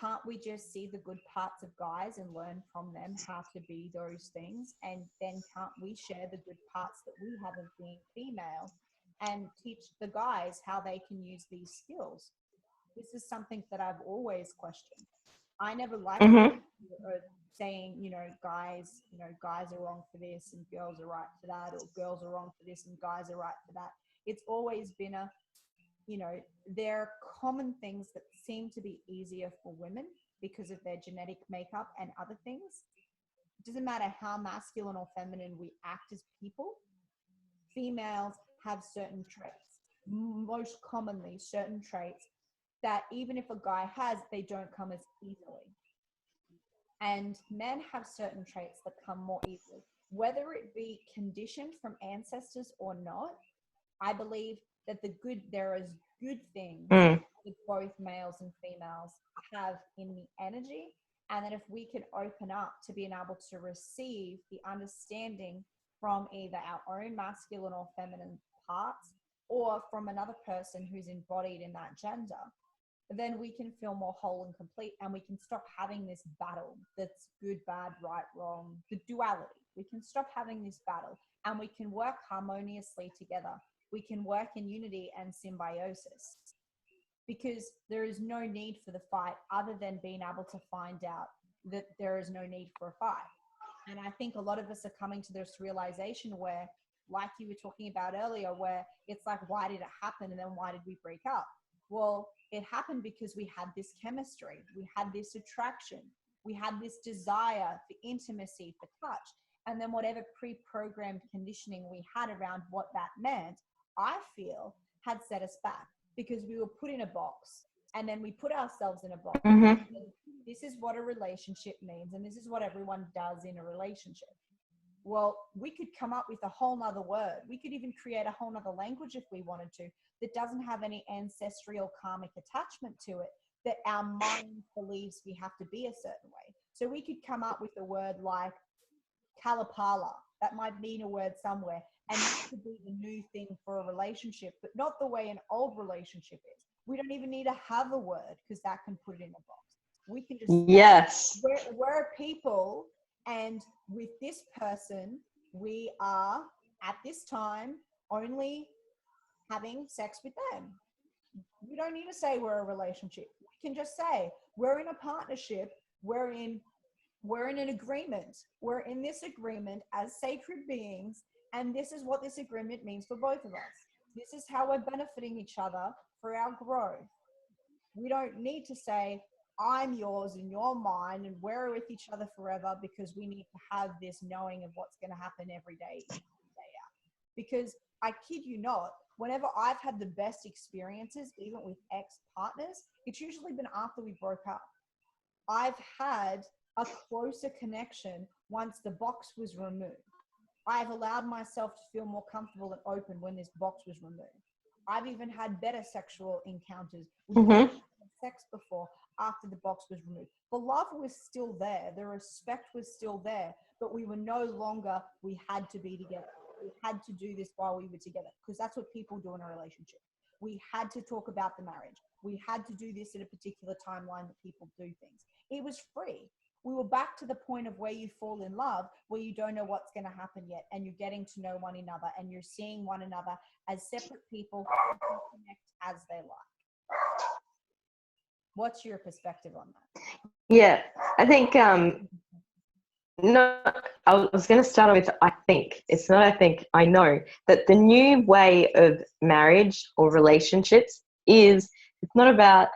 can't we just see the good parts of guys and learn from them how to be those things? And then can't we share the good parts that we have of being female and teach the guys how they can use these skills? This is something that I've always questioned. I never liked Mm-hmm. saying, guys are wrong for this and girls are right for that, or girls are wrong for this and guys are right for that. It's always been there are common things that seem to be easier for women because of their genetic makeup and other things. It doesn't matter how masculine or feminine we act as people, females have certain traits, most commonly certain traits that even if a guy has, they don't come as easily. And men have certain traits that come more easily. Whether it be conditioned from ancestors or not, I believe that there is good things Mm. that both males and females have in the energy. And that if we can open up to being able to receive the understanding from either our own masculine or feminine parts or from another person who's embodied in that gender, then we can feel more whole and complete, and we can stop having this battle that's good, bad, right, wrong, the duality. We can stop having this battle and we can work harmoniously together. We can work in unity and symbiosis because there is no need for the fight other than being able to find out that there is no need for a fight. And I think a lot of us are coming to this realization where, like you were talking about earlier, where it's like, why did it happen? And then why did we break up? Well, it happened because we had this chemistry, we had this attraction, We had this desire for intimacy, for touch. And then whatever pre-programmed conditioning we had around what that meant, I feel had set us back because we were put in a box, and then we put ourselves in a box. Mm-hmm. This is what a relationship means, and this is what everyone does in a relationship. Well, we could come up with a whole nother word. We could even create a whole nother language if we wanted to, that doesn't have any ancestral karmic attachment to it, that our mind believes we have to be a certain way. So we could come up with a word like Kalapala. That might mean a word somewhere, and that could be the new thing for a relationship, but not the way an old relationship is. We don't even need to have a word because that can put it in a box. We can just say, Yes. we're people, and with this person, we are at this time only having sex with them. We don't need to say we're a relationship. We can just say we're in a partnership. We're in an agreement. We're in this agreement as sacred beings, and this is what this agreement means for both of us. This is how we're benefiting each other for our growth. We don't need to say, I'm yours and you're mine, and we're with each other forever, because we need to have this knowing of what's going to happen every day, in, day out. Because I kid you not, whenever I've had the best experiences, even with ex-partners, it's usually been after we broke up. I've had a closer connection once the box was removed. I've allowed myself to feel more comfortable and open when this box was removed. I've even had better sexual encounters with Mm-hmm. sex before, after the box was removed. The love was still there. The respect was still there, but we were no longer, we had to be together. We had to do this while we were together, because that's what people do in a relationship. We had to talk about the marriage. We had to do this at a particular timeline that people do things. It was free. We were back to the point of where you fall in love, where you don't know what's going to happen yet, and you're getting to know one another, and you're seeing one another as separate people who can connect as they like. What's your perspective on that? Yeah, I think no, I was going to start with I think. It's not I think, I know that the new way of marriage or relationships is, it's not about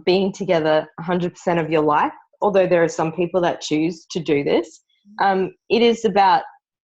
being together 100% of your life, although there are some people that choose to do this. It is about,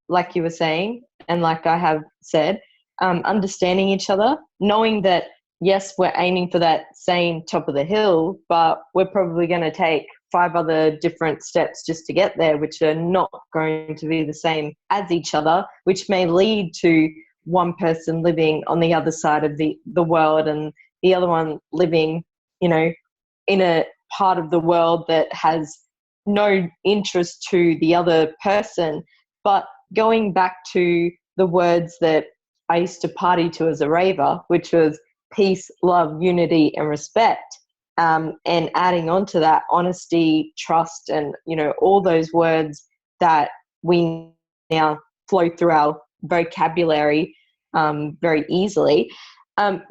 like you were saying, and like I have said, understanding each other, knowing that, yes, we're aiming for that same top of the hill, but we're probably going to take 5 other different steps just to get there, which are not going to be the same as each other, which may lead to one person living on the other side of the world and the other one living, in a part of the world that has no interest to the other person. But going back to the words that I used to party to as a raver, which was peace, love, unity, and respect, and adding on to that honesty, trust, and all those words that we now flow through our vocabulary very easily.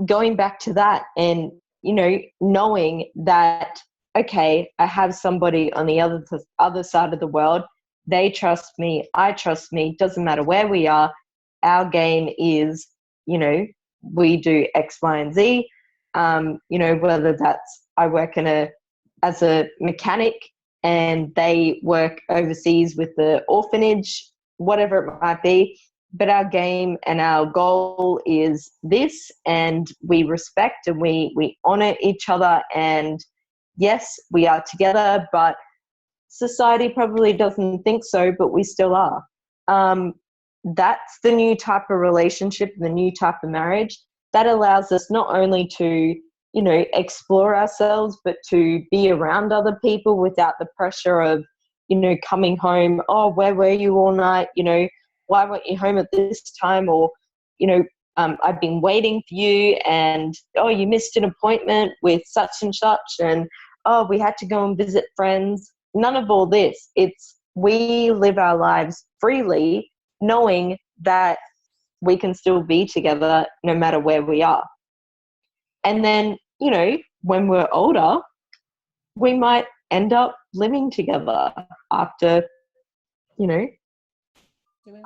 Going back to that, and knowing that, okay, I have somebody on the other side of the world. They trust me. I trust me. Doesn't matter where we are. Our game is, we do X, Y, and Z. Whether that's I work as a mechanic and they work overseas with the orphanage, whatever it might be. But our game and our goal is this, and we respect and we honor each other. And yes, we are together, but society probably doesn't think so, but we still are. That's the new type of relationship, the new type of marriage that allows us not only to, explore ourselves, but to be around other people without the pressure of, coming home. Oh, where were you all night? Why weren't you home at this time? Or, I've been waiting for you, and, oh, you missed an appointment with such and such, and, oh, we had to go and visit friends. None of all this. It's we live our lives freely, knowing that we can still be together no matter where we are. And then, when we're older, we might end up living together after,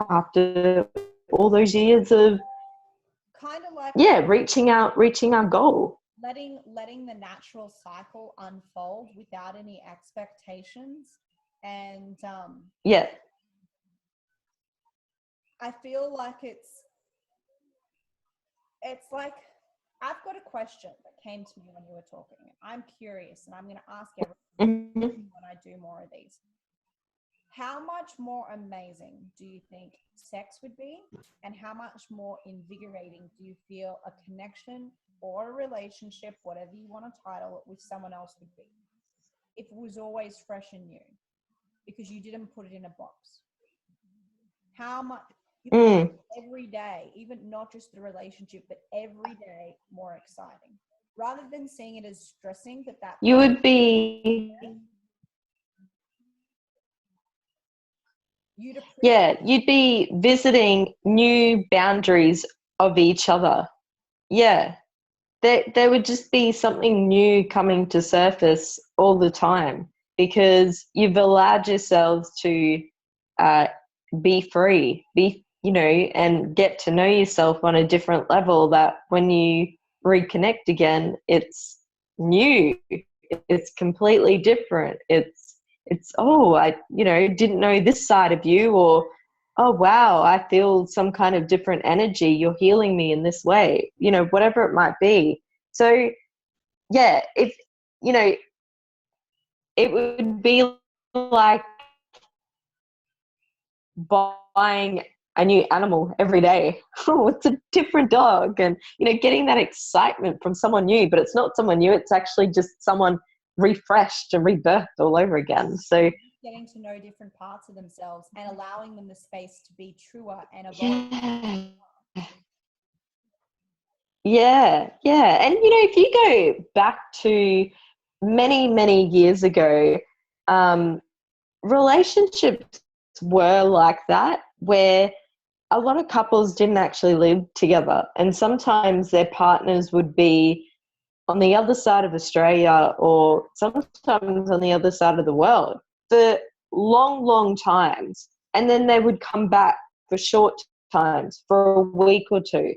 after all those years of kind of like reaching our goal. letting the natural cycle unfold without any expectations. And Yeah. I feel like it's like, I've got a question that came to me when you were talking. I'm curious, and I'm going to ask everyone Hmm. when I do more of these. How much more amazing do you think sex would be? And how much more invigorating do you feel a connection or a relationship, whatever you want to title it, with someone else would be? If it was always fresh and new, because you didn't put it in a box. How much you Mm. every day, even not just the relationship, but every day more exciting. Rather than seeing it as stressing that You would be, you'd appreciate. yeah, you'd be visiting new boundaries of each other. Yeah. There would just be something new coming to surface all the time because you've allowed yourselves to uh, be free, and get to know yourself on a different level that when you reconnect again, it's new. It's completely different. It's oh, I didn't know this side of you, or oh wow, I feel some kind of different energy. You're healing me in this way, whatever it might be. So yeah, if you know, it would be like buying a new animal every day. Oh, it's a different dog, and getting that excitement from someone new, but it's not someone new, it's actually just someone refreshed and rebirthed all over again. So Getting to know different parts of themselves and allowing them the space to be truer and evolve. yeah, yeah. And if you go back to many, many years ago, um, relationships were like that, where a lot of couples didn't actually live together, and sometimes their partners would be on the other side of Australia or sometimes on the other side of the world for long, long times. And then they would come back for short times, for a week or two,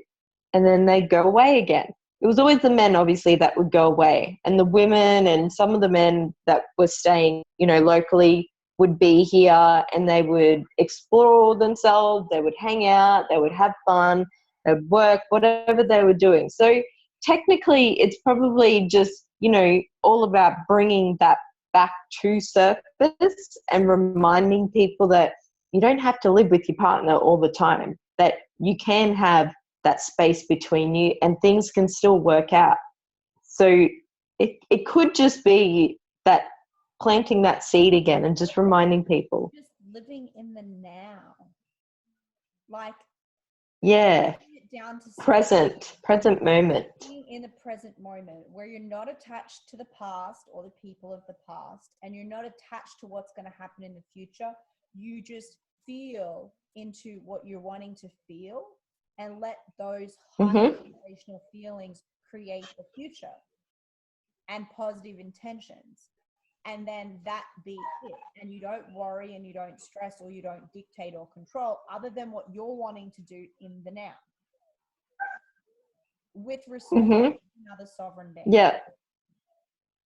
and then they'd go away again. It was always the men, obviously, that would go away. And the women and some of the men that were staying, locally would be here, and they would explore themselves, they would hang out, they would have fun, they would work, whatever they were doing. So technically it's probably just all about bringing that back to surface and reminding people that you don't have to live with your partner all the time, that you can have that space between you and things can still work out. So it could just be that planting that seed again and just reminding people. Just living in the now. Like, Yeah. it down to Present moment. being in the present moment where you're not attached to the past or the people of the past, and you're not attached to what's going to happen in the future. You just feel into what you're wanting to feel and let those high Mm-hmm. vibrational feelings create the future and positive intentions. And then that be it. And you don't worry and you don't stress or you don't dictate or control other than what you're wanting to do in the now, with respect Mm-hmm. to another sovereign being, Yeah.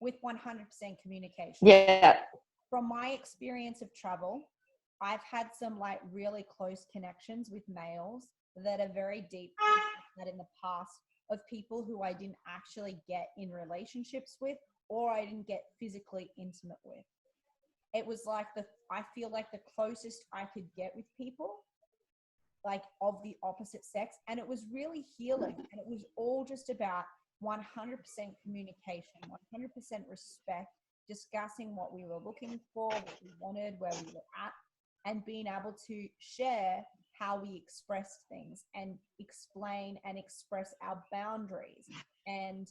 with 100% communication. Yeah. From my experience of travel, I've had some like really close connections with males that are very deep that in the past, of people who I didn't actually get in relationships with, or I didn't get physically intimate with. It was like I feel like the closest I could get with people, like of the opposite sex, and it was really healing, and it was all just about 100% communication, 100% respect, discussing what we were looking for, what we wanted, where we were at, and being able to share how we expressed things and explain and express our boundaries, and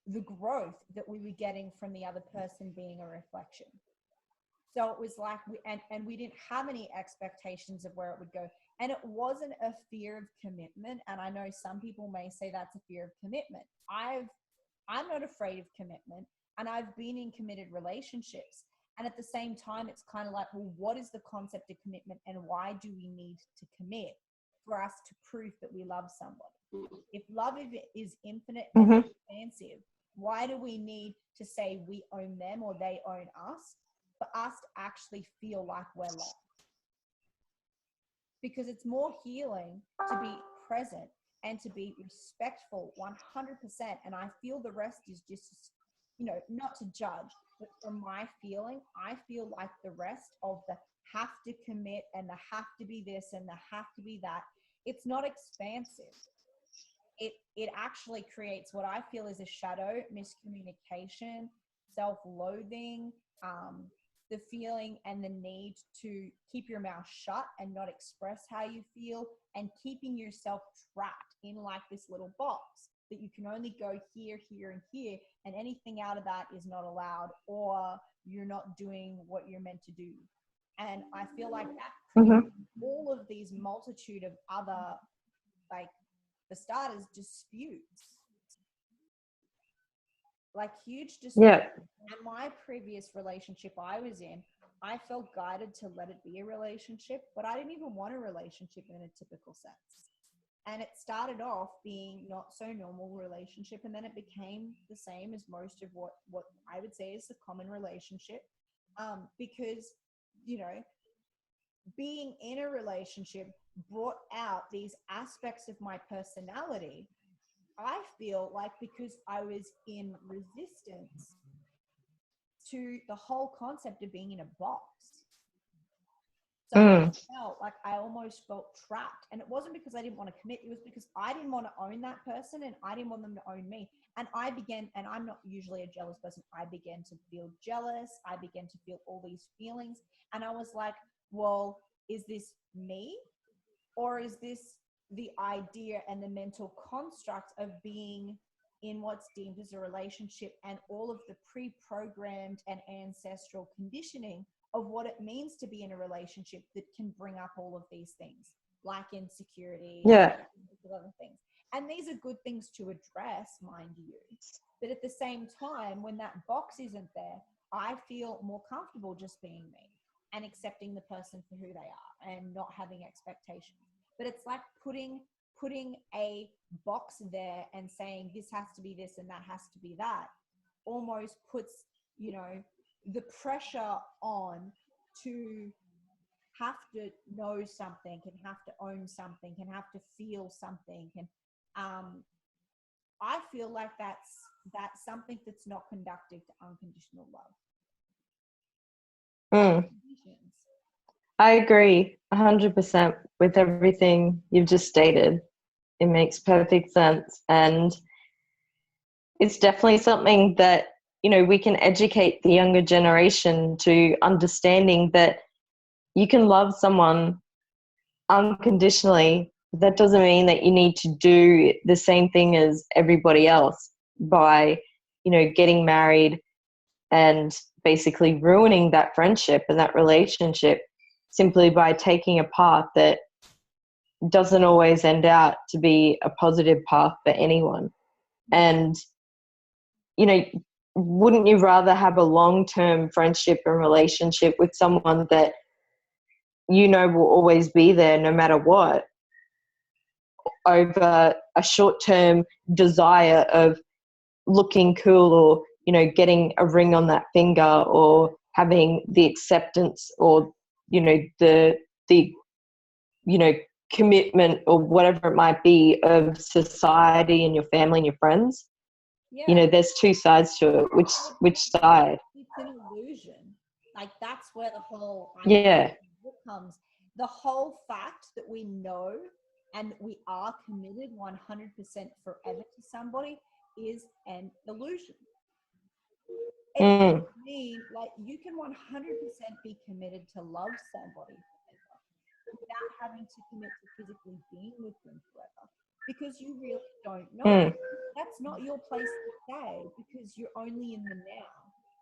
the growth that we were getting from the other person being a reflection. So it was like we didn't have any expectations of where it would go. And it wasn't a fear of commitment. And I know some people may say that's a fear of commitment. I'm not afraid of commitment, and I've been in committed relationships. And at the same time, it's kind of like, well, what is the concept of commitment and why do we need to commit? for us to prove that we love somebody. If love is infinite Mm-hmm. and expansive, why do we need to say we own them or they own us for us to actually feel like we're loved? Because it's more healing to be present and to be respectful 100%. And I feel the rest is just, not to judge, but from my feeling, I feel like the rest of the have to commit and the have to be this and the have to be that, it's not expansive. It actually creates what I feel is a shadow, miscommunication, self-loathing, the feeling and the need to keep your mouth shut and not express how you feel, and keeping yourself trapped in like this little box that you can only go here, here, and here, and anything out of that is not allowed, or you're not doing what you're meant to do. And I feel like that Mm-hmm. all of these multitude of other, like, for starters, disputes, like huge disputes. Yeah. And my previous relationship I was in, I felt guided to let it be a relationship, but I didn't even want a relationship in a typical sense. And it started off being not so normal relationship, and then it became the same as most of what I would say is a common relationship, because being in a relationship brought out these aspects of my personality. I feel like because I was in resistance to the whole concept of being in a box. So I felt like I almost felt trapped. And it wasn't because I didn't want to commit. It was because I didn't want to own that person and I didn't want them to own me. And and I'm not usually a jealous person. I began to feel jealous. I began to feel all these feelings. And I was like, well, is this me? Or is this the idea and the mental construct of being in what's deemed as a relationship, and all of the pre-programmed and ancestral conditioning of what it means to be in a relationship that can bring up all of these things like insecurity, Yeah. and other things. And these are good things to address, mind you. But at the same time, when that box isn't there, I feel more comfortable just being me and accepting the person for who they are and not having expectations. But it's like putting a box there and saying this has to be this and that has to be that almost puts, the pressure on to have to know something, can have to own something, can have to feel something. I feel like that's something that's not conducive to unconditional love. I agree 100% with everything you've just stated. It makes perfect sense. And it's definitely something that, we can educate the younger generation to understanding that you can love someone unconditionally. That doesn't mean that you need to do the same thing as everybody else by, getting married and basically ruining that friendship and that relationship simply by taking a path that doesn't always end out to be a positive path for anyone. And, wouldn't you rather have a long-term friendship and relationship with someone that will always be there no matter what, over a short-term desire of looking cool, or getting a ring on that finger, or having the acceptance, or the commitment, or whatever it might be, of society and your family and your friends? Yeah. There's two sides to it. Which side? It's an illusion. Like, that's where the whole Yeah. comes. The whole fact that we know and we are committed 100% forever to somebody is an illusion. It doesn't mean, like, you can 100% be committed to love somebody forever without having to commit to physically being with them forever, because you really don't know. That's not your place to say, because you're only in the now.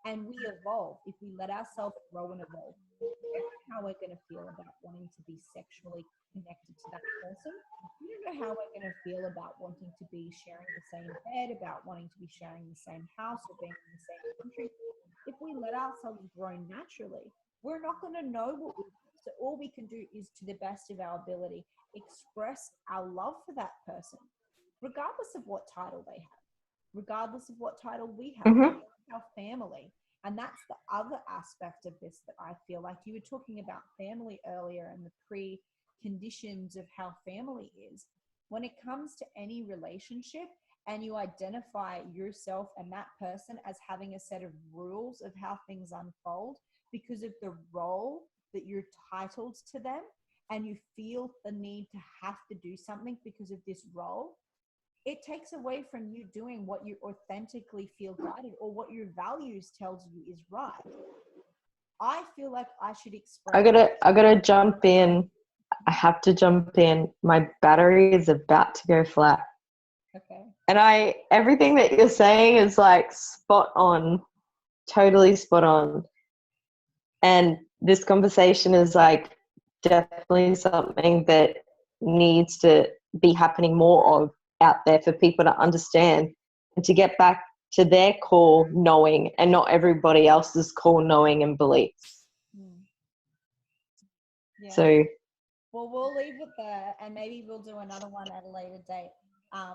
And we evolve if we let ourselves grow and evolve. We don't know how we're going to feel about wanting to be sexually connected to that person. We don't know how we're going to feel about wanting to be sharing the same bed, about wanting to be sharing the same house, or being in the same country. If we let ourselves grow naturally, we're not going to know what we want. So all we can do is, to the best of our ability, express our love for that person, regardless of what title they have, regardless of what title we have, Mhm. our family. And that's the other aspect of this that I feel like you were talking about family earlier and the preconditions of how family is. When it comes to any relationship and you identify yourself and that person as having a set of rules of how things unfold because of the role that you're titled to them, and you feel the need to have to do something because of this role, it takes away from you doing what you authentically feel guided or what your values tells you is right. I feel like I should express. I gotta jump in. I have to jump in. My battery is about to go flat. Okay. And everything that you're saying is like spot on, totally spot on. And this conversation is like definitely something that needs to be happening more of out there for people to understand and to get back to their core knowing and not everybody else's core knowing and beliefs. Yeah. So, well, we'll leave it there, and maybe we'll do another one at a later date.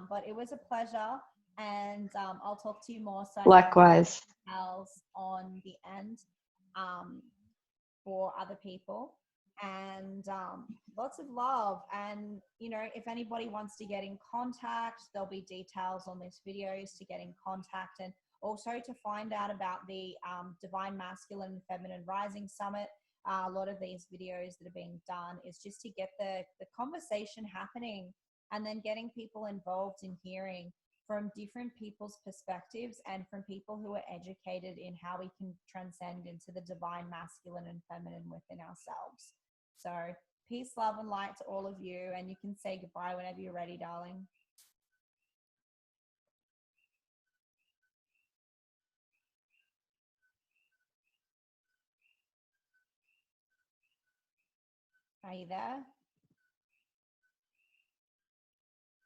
But it was a pleasure, and I'll talk to you more. So likewise. details on the end for other people, and lots of love. And if anybody wants to get in contact, there'll be details on this videos to get in contact, and also to find out about the Divine Masculine and Feminine Rising Summit. A lot of these videos that are being done is just to get the conversation happening, and then getting people involved in hearing from different people's perspectives and from people who are educated in how we can transcend into the divine masculine and feminine within ourselves. So peace, love, and light to all of you. And you can say goodbye whenever you're ready, darling. Are you there?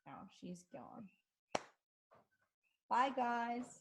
Oh, she's gone. Bye, guys.